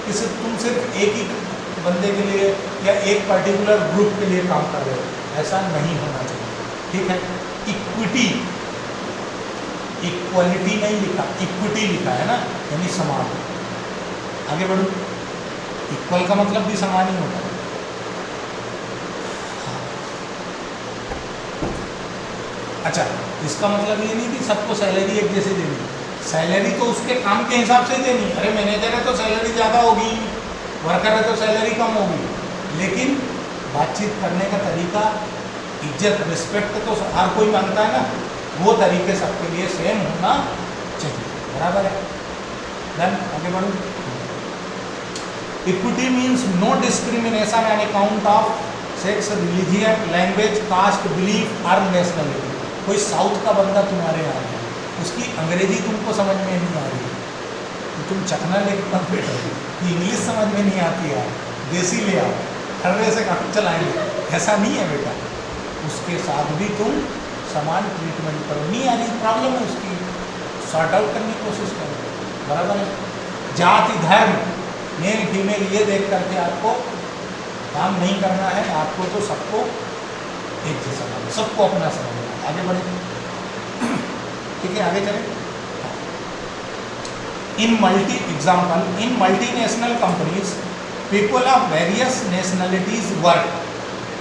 कि तुम सिर्फ एक ही बंदे के लिए या एक पर्टिकुलर ग्रुप के लिए काम कर रहे हो, ऐसा नहीं होना चाहिए, ठीक है। इक्विटी, इक्वलिटी नहीं लिखा, इक्विटी लिखा है ना, यानी समान। आगे बढ़ो। इक्वल का मतलब भी समान ही होता है। अच्छा, इसका मतलब ये नहीं कि सबको सैलरी एक जैसे देनी, सैलरी तो उसके काम के हिसाब से देनी। अरे मैनेजर है तो सैलरी ज़्यादा होगी, वर्कर है तो सैलरी कम होगी, लेकिन बातचीत करने का तरीका, इज्जत, रिस्पेक्ट तो हर कोई मांगता है ना, वो तरीके सबके लिए सेम होना चाहिए। बराबर है? देन आगे बढ़ो। Equity means no discrimination on account of sex, religion, language, caste, belief और नेशनलिटी। कोई साउथ का बंदा तुम्हारे यहाँ है, उसकी अंग्रेजी तुमको समझ में नहीं आ रही है तो तुम चखना लेके कम बैठो कि इंग्लिश समझ में नहीं आती है, देसी ले आओ, हर से काम चलाएंगे, ऐसा नहीं है बेटा। उसके साथ भी तुम समान ट्रीटमेंट करो। नहीं आ रही प्रॉब्लम है उसकी, सॉर्ट आउट करने की कोशिश करो। बराबर है? जाति, धर्म, मेल फीमेल ये देख करके आपको काम नहीं करना है, आपको तो सबको एक जैसा मानो, सबको अपना समझना है। आगे बढ़े, ठीक है, आगे चले। In multinational companies people of various nationalities work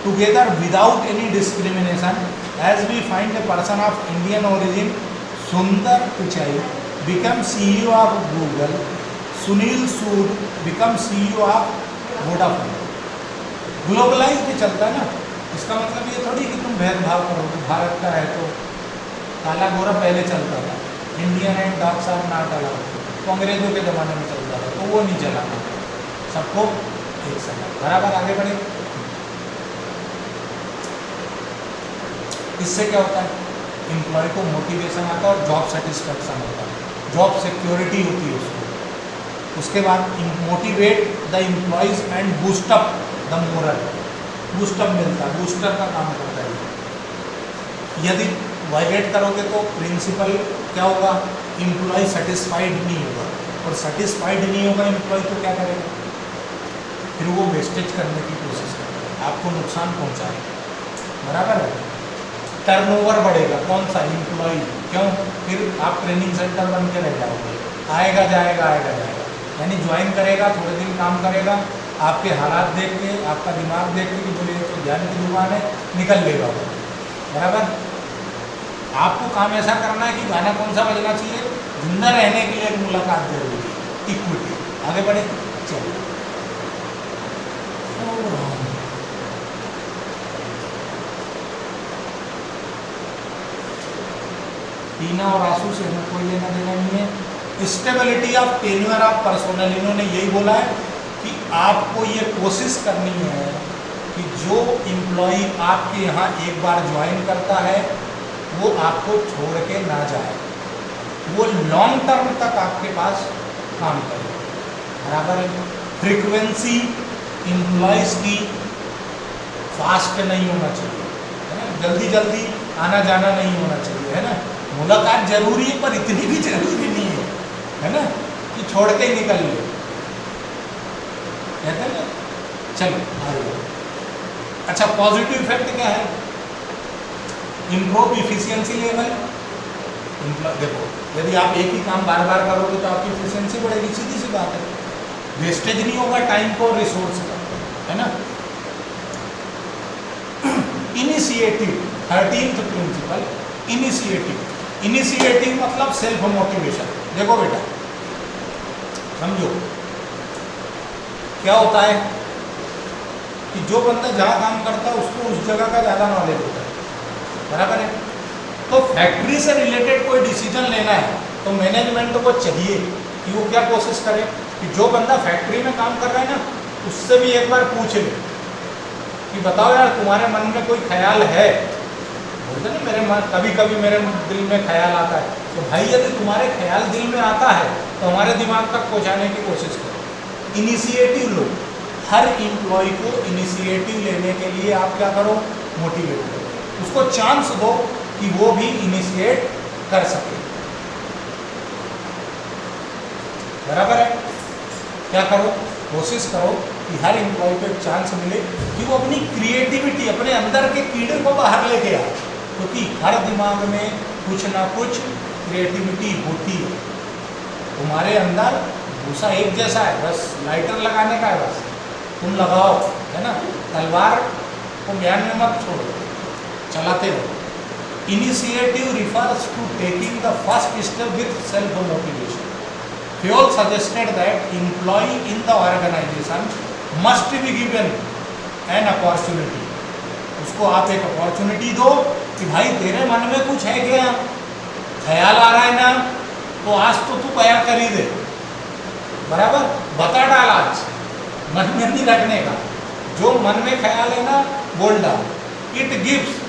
together without any discrimination, as we find a person of Indian origin, Sundar Pichai, become CEO of Google, Sunil Sood become CEO of Vodafone. Globalise भी चलता है ना, इसका मतलब ये थोड़ी कि तुम भेदभाव करोगे, भारत का है तो काला गोरा पहले चलता था, Indian and dogs are not allowed, तो अंग्रेजों के ज़माने में चलता था, तो वो नहीं चलाना, सबको एक समान। बराबर? आगे बढ़े। इससे क्या होता है? एम्प्लॉय को मोटिवेशन आता है और जॉब सेटिस्फेक्शन होता है, जॉब सिक्योरिटी होती है उसको। उसके बाद motivate the employees and boost up the moral, boost up मिलता है, बूस्टर का काम करता है। यदि वायलेट करोगे तो प्रिंसिपल क्या होगा? एम्प्लॉय सेटिस्फाइड नहीं होगा, और सेटिस्फाइड नहीं होगा एम्प्लॉय तो क्या करेगा? फिर वो वेस्टेज करने की कोशिश करेगा, आपको नुकसान पहुंचाएगा। बराबर है? टर्नओवर बढ़ेगा, कौन सा? एम्प्लॉय। क्यों? फिर आप ट्रेनिंग सेंटर बन के रह जाओगे, आएगा जाएगा आएगा जाएगा, यानी ज्वाइन करेगा, थोड़े दिन काम करेगा, आपके हालात देख के, आपका दिमाग देख के कि बोले तो ध्यान की दुकान है, निकल लेगा वो। बराबर? आपको काम ऐसा करना है कि गाना कौन सा बजना चाहिए, जिंदा रहने के लिए एक मुलाकात जरूरी है, इक्विटी। आगे बढ़े, चलिए। टीना और आंसू से हमें कोई लेना देना नहीं है। Stability of tenure of personnel, इन्होंने यही बोला है कि आपको ये कोशिश करनी है कि जो एम्प्लॉय आपके यहाँ एक बार ज्वाइन करता है वो आपको छोड़ के ना जाए, वो लॉन्ग टर्म तक आपके पास काम करे। बराबर है? फ्रीक्वेंसी एम्प्लॉयज़ की फास्ट नहीं होना चाहिए, है ना, जल्दी जल्दी आना जाना नहीं होना चाहिए, है ना। मुलाकात जरूरी है पर इतनी भी जरूरी नहीं है ना, कि छोड़ के निकल ले, कहते हैं ना। चलो आगे। अच्छा, पॉजिटिव इफेक्ट क्या है? Improve efficiency level. देखो, यदि आप एक ही काम बार बार करोगे तो आपकी इफिशियंसी बढ़ेगी, सीधी सी बात है। वेस्टेज नहीं होगा टाइम को, रिसोर्स का, है ना। इनिशिएटिव, 13th प्रिंसिपल, इनिशिएटिव मतलब सेल्फ मोटिवेशन। देखो बेटा, समझो क्या होता है कि जो बंदा जहाँ काम करता है उसको उस जगह का ज़्यादा नॉलेज होता है। बराबर है? तो फैक्ट्री से रिलेटेड कोई डिसीजन लेना है तो मैनेजमेंट को चाहिए कि वो क्या कोशिश करे कि जो बंदा फैक्ट्री में काम कर रहा है ना उससे भी एक बार पूछ ले कि बताओ यार, तुम्हारे मन में कोई ख्याल है? बोलते ना, मेरे मन कभी कभी मेरे दिल में ख्याल आता है। तो भाई यदि तुम्हारे ख्याल दिल में आता है तो हमारे दिमाग तक पहुँचाने की कोशिश करो। इनिशिएटिव लो, हर एम्प्लॉय को इनिशिएटिव लेने के लिए आप क्या करो? मोटिवेट करो, उसको चांस दो कि वो भी इनिशिएट कर सके। बराबर है? क्या करो? कोशिश करो कि हर एम्प्लॉय को एक चांस मिले कि वो अपनी क्रिएटिविटी, अपने अंदर के कीड़े को बाहर लेके आए, क्योंकि हर दिमाग में कुछ ना कुछ क्रिएटिविटी होती है। तुम्हारे अंदर भूसा एक जैसा है, बस लाइटर लगाने का है, बस तुम लगाओ, है ना। तलवार को ज्ञान में मत छोड़ो, चलाते रहो। Initiative refers to taking the first step with self motivation. Fayol suggested that employee in the organisation must be given an opportunity. उसको आप एक अपॉर्चुनिटी दो कि भाई तेरे मन में कुछ है क्या, ख्याल आ रहा है ना, तो आज तो तू बयां कर ही दे, बराबर, बता डाल, आज मन में नहीं रखने का, जो मन में ख्याल है ना बोल डाल। It gives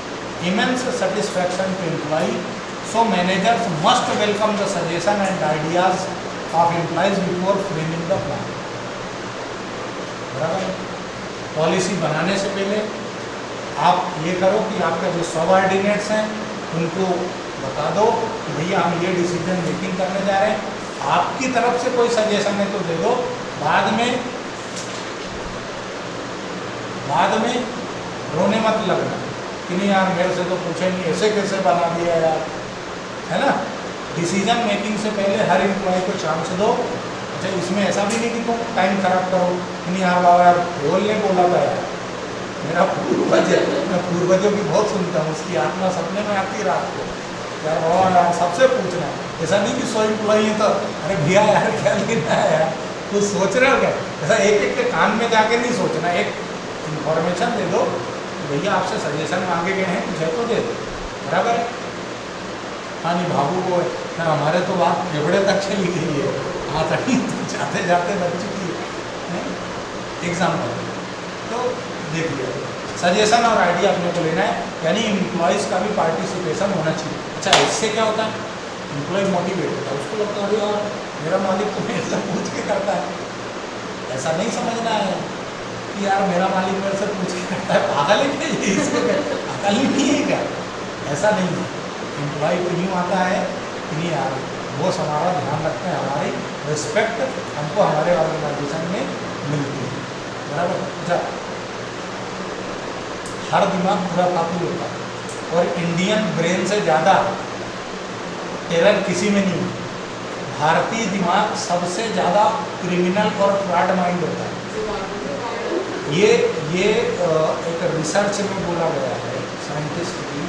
immense satisfaction to employee, so managers must welcome the suggestion and ideas of employees before framing the plan. बराबर, पॉलिसी बनाने से पहले आप ये करो कि आपके जो सबऑर्डिनेट्स हैं उनको बता दो कि भैया हम ये डिसीजन मेकिंग करने जा रहे हैं, आपकी तरफ से कोई सजेशन है तो दे दो, बाद में रोने मत लगना कि नहीं यार मेरे से तो पूछे नहीं, ऐसे कैसे बना दिया यार, है ना। डिसीजन मेकिंग से पहले हर एम्प्लॉय को चांस दो। अच्छा, इसमें ऐसा भी नहीं कि तुम टाइम खराब करो कि नहीं यार बाबा यार रोल ने बोला था यार, मेरा पूर्वज है, मैं पूर्वजों की बहुत सुनता हूँ, उसकी आत्मा सपने में आती है रात को, यार बाबा यार सबसे पूछना है। ऐसा नहीं कि 100 एम्प्लॉई है तो अरे भैया यार क्या लेना है यार, कुछ सोच रहे हो क्या, ऐसा एक एक के कान में जाके नहीं सोचना, एक इंफॉर्मेशन दे दो, भैया आपसे सजेशन मांगे गए हैं, कुछ है तो दे दो, बराबर है। हाँ नहीं बाबू को ना, हमारे तो बात फेफड़े तक चली गई है, हाँ तभी तो जाते जाते बच चुकी है। एग्जाम्पल तो देख लिया, सजेशन और आइडिया अपने को लेना है, यानी एम्प्लॉयज़ का भी पार्टिसिपेशन होना चाहिए। अच्छा, इससे क्या होता है, एम्प्लॉय मोटिवेट होता है, उसको लगता है यार मेरा मालिक तो मेरे से पूछ के करता है। ऐसा नहीं समझना है कि यार मेरा मालिक मेरे से पूछ के करता है, पागल है क्या ये, इसको अकल ही नहीं है क्या, ऐसा नहीं है। एम्प्लॉय को यूँ आता है कि नहीं यार बॉस हमारा ध्यान रखते हैं, हमारी रिस्पेक्ट हमको हमारे ऑर्गेनाइजेशन में मिलती है, बराबर। अच्छा, हर दिमाग पूरा काफी होता है और इंडियन ब्रेन से ज़्यादा टेरर किसी में नहीं है। भारतीय दिमाग सबसे ज़्यादा क्रिमिनल और फ्रॉड माइंड होता है। ये एक रिसर्च में बोला गया है साइंटिस्ट की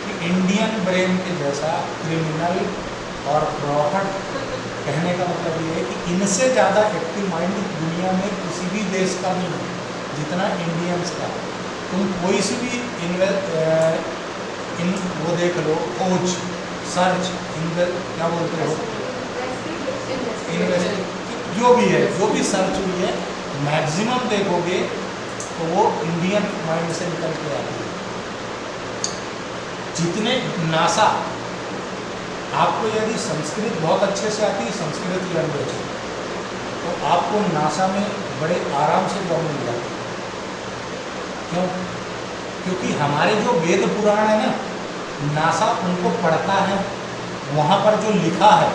कि इंडियन ब्रेन के जैसा क्रिमिनल और फ्रॉड, कहने का मतलब ये है कि इनसे ज़्यादा एक्टिव माइंड दुनिया में किसी भी देश का नहीं है जितना इंडियंस का। तुम कोई सी भी वो देख लो, खोज, सर्च, क्या बोलते हो, जो भी है, जो भी सर्च हुई है, मैक्सिमम देखोगे तो वो इंडियन माइंड से निकल के आती है। जितने नासा, आपको यदि संस्कृत बहुत अच्छे से आती है, संस्कृत लैंग्वेज, तो आपको नासा में बड़े आराम से जॉब मिल जाती है। क्यों? क्योंकि हमारे जो वेद पुराण है ना, नासा उनको पढ़ता है, वहाँ पर जो लिखा है,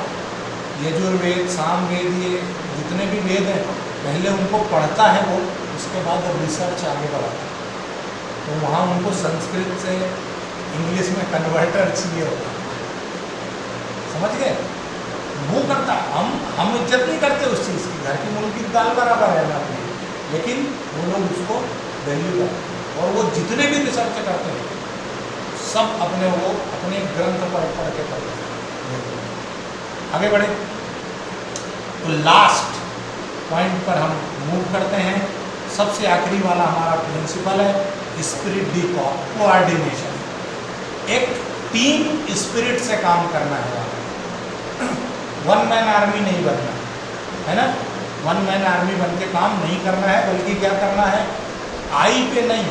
यजुर्वेद, सामवेद, ये जितने भी वेद हैं, पहले उनको पढ़ता है वो, उसके बाद रिसर्च आगे बढ़ाता है। तो वहाँ उनको संस्कृत से इंग्लिश में कन्वर्टर चाहिए होता है, समझ गए। वो करता है, हम इज्जत नहीं करते उस चीज़ की, घर की मूंग की दाल बराबर है ना अपनी, लेकिन वो लोग उसको वैल्यू करते हैं। और वो जितने भी रिसर्च करते हैं सब अपने ग्रंथ पर पढ़ के करते हैं। आगे बढ़े तो लास्ट पॉइंट पर हम मूव करते हैं। सबसे आखिरी वाला हमारा प्रिंसिपल है स्पिरिट दी कोऑर्डिनेशन। एक टीम स्पिरिट से काम करना है, वन मैन आर्मी नहीं बनना है ना। वन मैन आर्मी बन के काम नहीं करना है, बल्कि क्या करना है, आई पे नहीं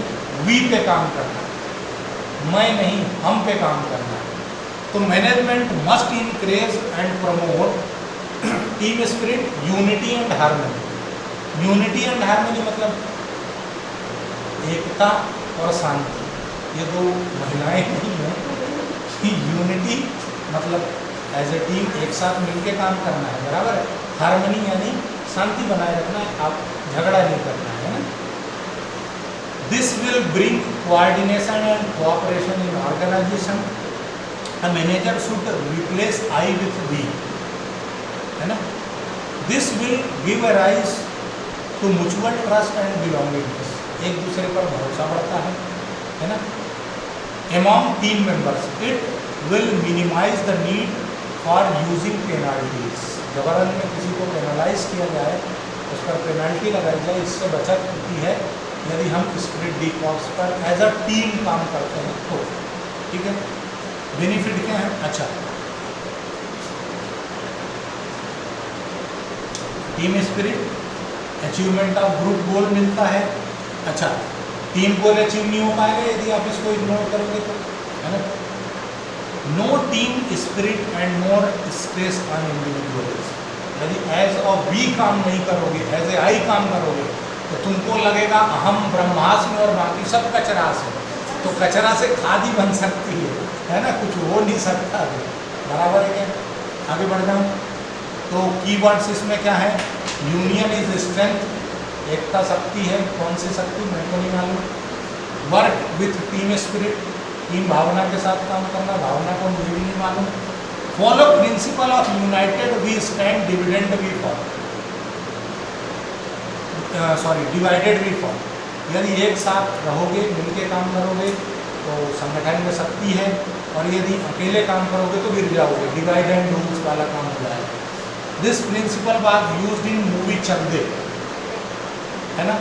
वी पे काम करना है, मैं नहीं हम पे काम करना है। तो management must encourage and promote team spirit, unity and harmony. Unity and harmony मतलब एकता और शांति, ये दो महिलाएं नहीं हैं कि यूनिटी मतलब एज ए टीम एक साथ मिलकर काम करना है, बराबर है। हार्मनी यानी शांति बनाए रखना है, आप झगड़ा नहीं करना है ना। This will bring coordination and cooperation in organisation. A manager should replace I with we, है ना। This will give a rise to mutual trust and belongingness, एक दूसरे पर भरोसा बढ़ता है ना। Among team members it will minimise the need for using penalties, जबरन में किसी को पेनलाइज किया जाए, उस पर पेनल्टी लगाई जाए, इससे बचत होती है यदि हम स्पिरिट डी कॉर्प्स पर एज अ टीम काम करते हैं तो। ठीक है, बेनिफिट क्या है? अच्छा, team spirit, achievement of group गोल मिलता है। अच्छा, टीम गोल अचीव नहीं हो पाएगा यदि आप इसको इग्नोर करोगे तो, है ना। No team spirit and more stress on individuals, यदि एज अ वी काम नहीं करोगे, एज ए आई काम करोगे तो तुमको लगेगा अहम ब्रह्मास्मि और बाकी सब कचरा से, तो कचरा से खादी बन सकती है ना, कुछ हो नहीं सकता अभी, बराबर है क्या। आगे बढ़ जाऊँ तो कीवर्ड्स इसमें क्या है? यूनियन इज स्ट्रेंथ, एकता शक्ति है, कौन सी शक्ति मेरे को नहीं मालूम। Work with team spirit, team भावना के साथ काम करना, भावना को मुझे भी नहीं मालूम। Follow principle of united we stand, dividend we fall, divided we fall, यदि एक साथ रहोगे, मिलके काम करोगे तो संगठन में शक्ति है, और यदि अकेले काम करोगे तो गिर जाओगे, डिवाइड एंड रूल्स वाला काम हो जाएगा। This principle was used in movie चंदे, है ना।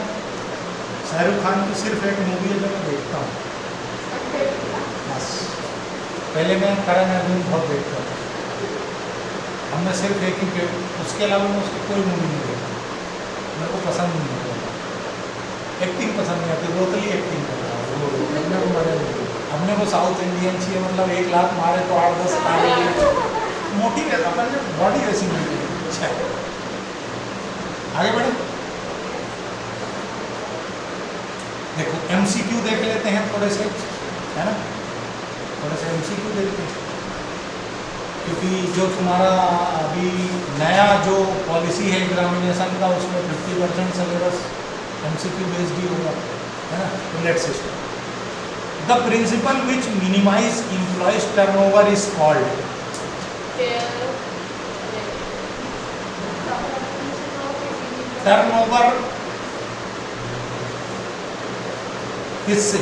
शाहरुख खान की सिर्फ एक मूवी है जो मैं देखता हूँ, बस। पहले मैं करण अर्जुन बहुत देखता था, हमने सिर्फ एक ही, उसके अलावा मैं उसकी कोई मूवी नहीं देखता, मेरे को पसंद नहीं आता, एक्टिंग पसंद नहीं आती, रोतली एक्टिंग करता है वो, अपने को मजा नहीं। अपने को साउथ इंडियन चाहिए, मतलब 1 लाख मारे तो 8-10 तारे, मोटी रहता, अपन ने बॉडी वैसी नहीं है। अच्छा, आगे बढ़े, देखो MCQ देख लेते हैं थोड़े से, है ना, थोड़े से MCQ देखते हैं, क्योंकि जो तुम्हारा अभी नया जो पॉलिसी है एग्जामिनेशन का, उसमें 50% सिलेबस MCQ बेस्ड ही होगा, है ना। Let's start. The principle which minimise employees turnover is called, turnover किससे?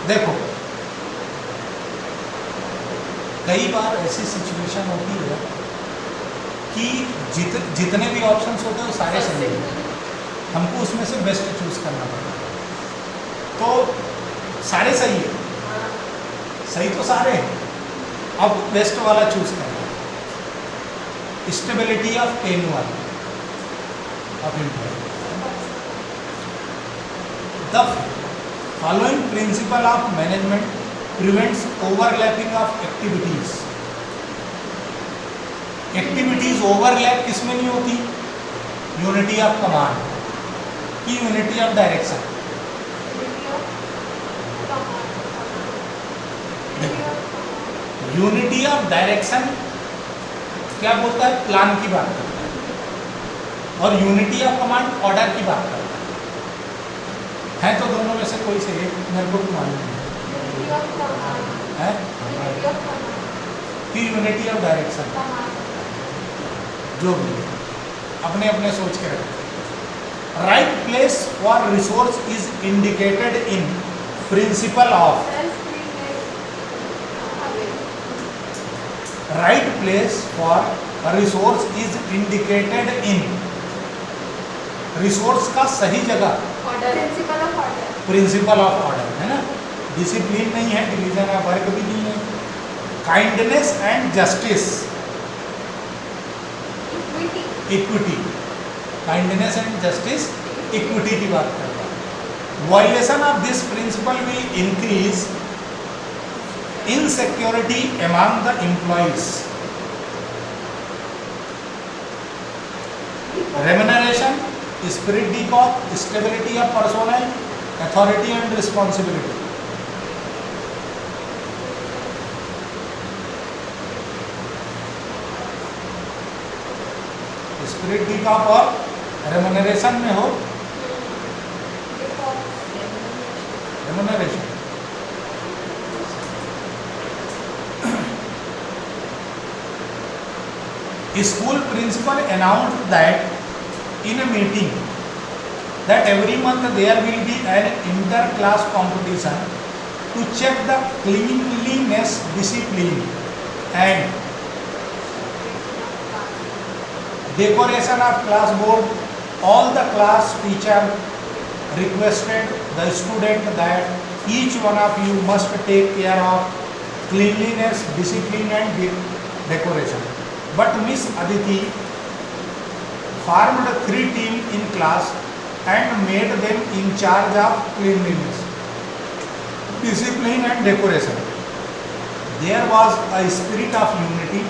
देखो, कई बार ऐसी सिचुएशन होती है कि जितने भी ऑप्शंस होते हैं वो सारे सही हैं, हमको उसमें से बेस्ट चूज करना पड़ता है, तो सारे सही है, सही तो सारे हैं, अब बेस्ट वाला चूज करना है। Stability of tenure of employee, the following principle of management prevents overlapping of activities. Activities overlap किसमें नहीं होती? यूनिटी ऑफ कमांड की unity of direction. Unity of direction क्या बोलता है? प्लान की बात करता है, और यूनिटी ऑफ कमांड ऑर्डर की बात करता है तो दोनों में से कोई से एक मेरे को भी मालूम है कि यूनिटी ऑफ डायरेक्शन, जो भी अपने अपने सोच के रखें। Right place for resource is indicated in principle of, right place for resource is indicated in, resource का सही जगह, प्रिंसिपल ऑफ ऑर्डर, है ना। डिसिप्लिन नहीं है, डिवीजन ऑफ वर्क भी नहीं है। Kindness and justice, equity, kindness and justice equity की बात करता है। Violation of this principal will increase insecurity among the employees. Remuneration, spirit D Corp, stability of personnel, authority and responsibility. Spirit D Corp और remuneration में हो, remuneration, School principal announced that in a meeting that every month there will be an inter-class competition to check the cleanliness, discipline and decoration of class board. All the class teacher requested the student that each one of you must take care of cleanliness, discipline and decoration. But Miss Aditi formed 3 teams in class and made them in charge of cleanliness, discipline and decoration. There was a spirit of unity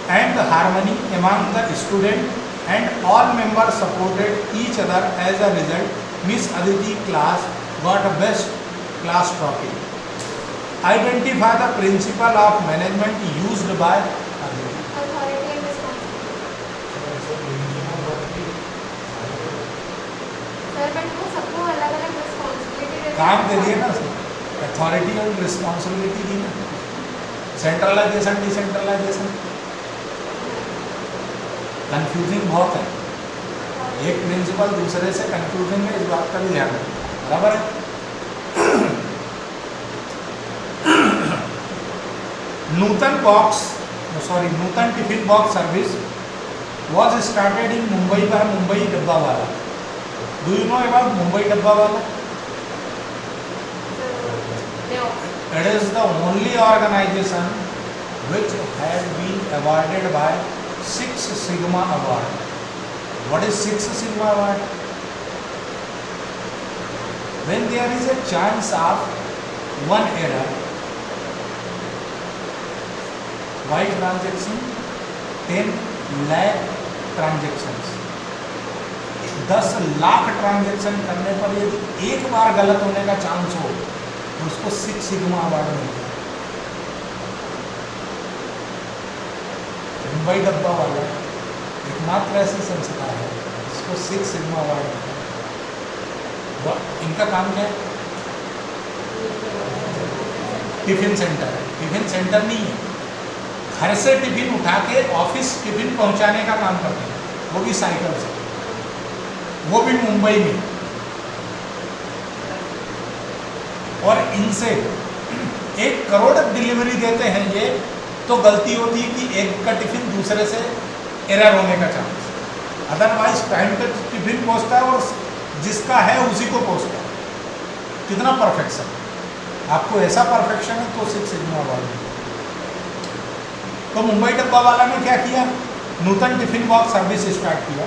and harmony among the students and all members supported each other. As a result, Miss Aditi class got a best class trophy. Identify the principle of management used by Aditi. Authority and responsibility. Sir but वो सबको अलग अलग responsibility काम दे दिए ना, authority और responsibility दी ना, centralisation decentralisation. Confusing बहुत है, एक प्रिंसिपल दूसरे से कंफ्यूजिंग है, इस बात का भी ध्यान रखें, बराबर है। Nutan tiffin box service was started in Mumbai by Mumbai Dabbawala. Do you know about Mumbai Dabbawala? It is the only organization which has been awarded by Six Sigma Award. What is Six Sigma Award? When there is a chance of one error, why transaction? 10 lakh transactions. 10 lakh transaction करने पर यदि एक बार गलत होने का chance हो तो उसको 6 सिग्मा अवार्ड मिलता है। मुंबई डब्बा वाला एकमात्र ऐसी संस्था है जिसको 6 सिग्मा अवार्ड मिलता है। इनका काम क्या है? टिफिन सेंटर है। टिफिन सेंटर नहीं है, घर से टिफिन उठा के ऑफिस टिफिन पहुंचाने का काम करते हैं, वो भी साइकिल से, वो भी मुंबई में। और इनसे 1 करोड़ डिलीवरी देते हैं ये, तो गलती होती है कि एक का टिफिन दूसरे से एरर होने का चांस, अदरवाइज टाइम पे टिफिन पहुंचता है और जिसका है उसी को पहुंचता है। कितना परफेक्शन, आपको ऐसा परफेक्शन है तो 6 सिग्मा अवार्ड। तो मुंबई डब्बा वाला ने क्या किया? Nutan tiffin box service start किया।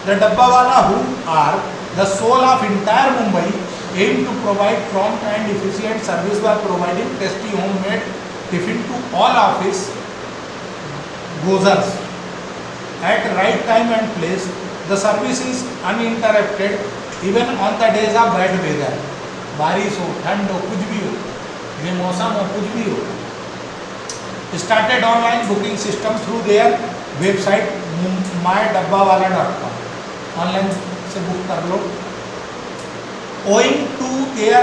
The dabbawala who are the soul of entire Mumbai aim to provide prompt and efficient service by providing tasty homemade tiffin to all office goers at right time and place. The service is uninterrupted even on the days of bad weather. बारिश हो, ठंड हो, कुछ भी हो, बेमौसम हो, कुछ भी हो। Started online booking system through their website mydabbawala.com. Online से बुक कर लो। Owing to their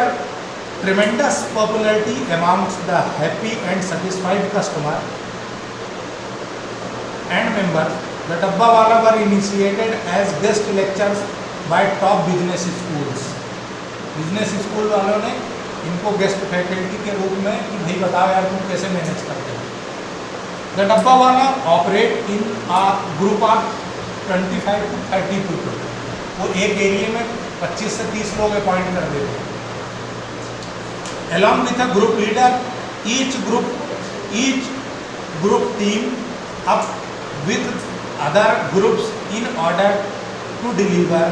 tremendous popularity amongst the happy and satisfied customer and members, the Dabbawala were initiated as guest lectures by top business schools. Business school वालों ने इनको guest faculty के रूप में कि भाई बताओ यार तुम कैसे मैनेज करते हो। The dabbawala operate in a group of 25 to 30 people. वो एक एरिया में 25 से 30 लोग अपॉइंट कर देते हैं। Along with a group leader, each group team up with other groups in order to deliver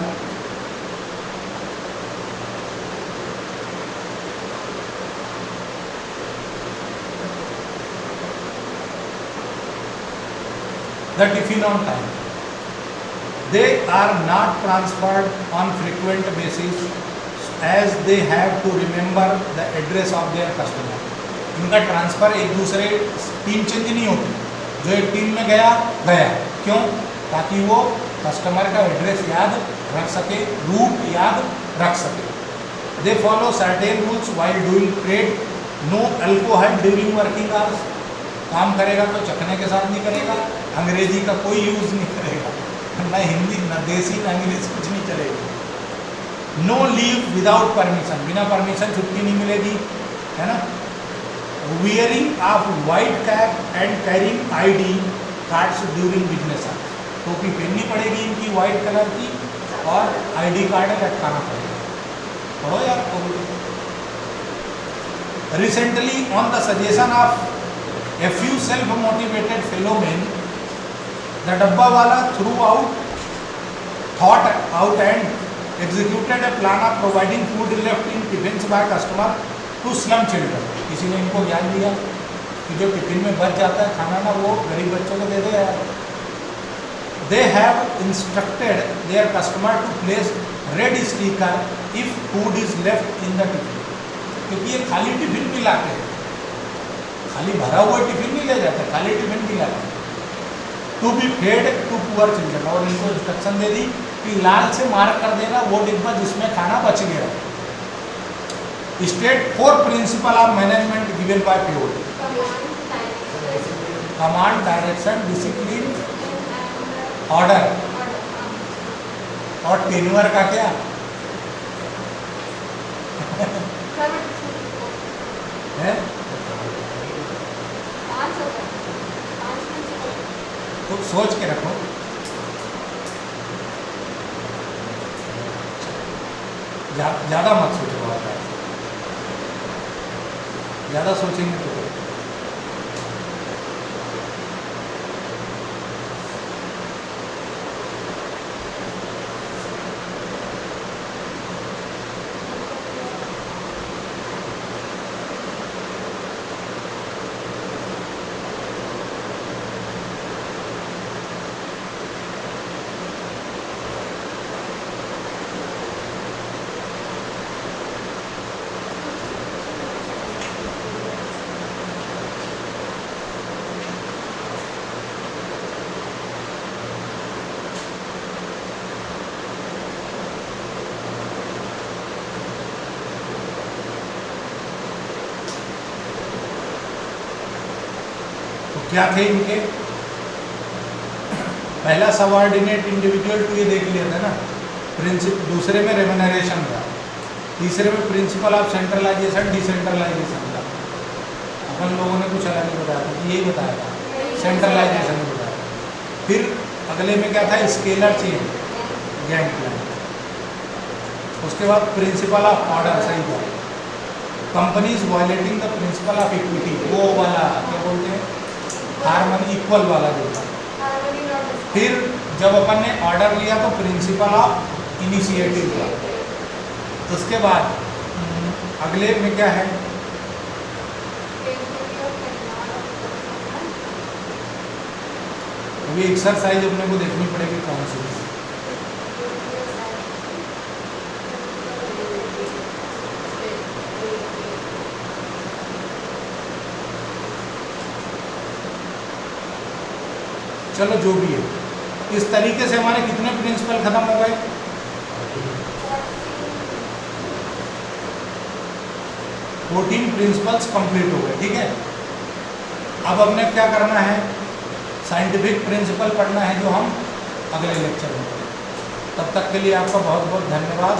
the tiffin on time. They are not transferred on frequent basis as they have to remember the address of their customer. इनका transfer एक दूसरे team change नहीं होती, जो एक team में गया क्यों? ताकि वो कस्टमर का एड्रेस याद रख सके, रूट याद रख सके। They follow certain rules while doing trade. No alcohol during working hours. काम करेगा तो चखने के साथ नहीं करेगा, अंग्रेजी का कोई यूज़ नहीं करेगा, ना हिंदी, ना देसी, ना इंग्लिश, कुछ नहीं चलेगा। नो लीव विदाउट परमिशन, बिना परमिशन छुट्टी नहीं मिलेगी, है ना। Wearing of white cap and carrying ID cards during business hours, टोपी पहननी पड़ेगी इनकी वाइट कलर की और आईडी कार्ड लटकाना पड़ेगा। पढ़ो यार। Recently on the suggestion of a few self motivated fellow man, the डब्बा वाला through out thought out and executed a plan of providing food left in tiffins by customer to slum children। किसी ने इनको ज्ञान दिया कि जो tiffin में बच जाता है खाना ना, वो गरीब बच्चों को दे दो यार। They have instructed their customer to place red sticker if food is left in the tiffin, क्योंकि ये खाली टिफिन भी लाते हैं, खाली भरा हुआ टिफिन नहीं ले जाते, खाली टिफिन भी लाते हैं। To be fed to poor children, और इनको इंस्ट्रक्शन दे दी कि लाल से मार्क कर देना वो डिब्बा जिसमें खाना बच गया। State 4 principal of management given by PO, command, direction, discipline, order और टेन्योर का क्या है, तो सोच के रखो। ज़्यादा मत सोचो, ज़्यादा सोचेंगे तो क्या थे इनके। पहला सबऑर्डिनेट इंडिविजुअल टू, ये देख लिया था ना, दूसरे में रेम्यूनरेशन था, तीसरे में प्रिंसिपल ऑफ सेंट्रलाइजेशन डिसेंट्रलाइजेशन था। अपन लोगों ने कुछ अलग नहीं बताया था, यही बताया था, सेंट्रलाइजेशन में बताया। फिर अगले में क्या था, स्केलर चेंज, गैंग प्लान। उसके बाद प्रिंसिपल ऑफ ऑर्डर, सही था। Companies violating the principle of equity, वो वाला क्या बोलते हैं, हार्मनी, इक्वल वाला जो था। फिर जब अपन ने ऑर्डर लिया तो प्रिंसिपल ऑफ इनिशिएटिव था। उसके बाद अगले में क्या है, अभी एक्सरसाइज अपने को देखनी पड़ेगी कौन सी। चलो जो भी है, इस तरीके से हमारे कितने प्रिंसिपल खत्म हो गए, 14 प्रिंसिपल्स कंप्लीट हो गए। ठीक है, अब हमने क्या करना है, साइंटिफिक प्रिंसिपल पढ़ना है, जो हम अगले लेक्चर में। तब तक के लिए आपका बहुत बहुत धन्यवाद।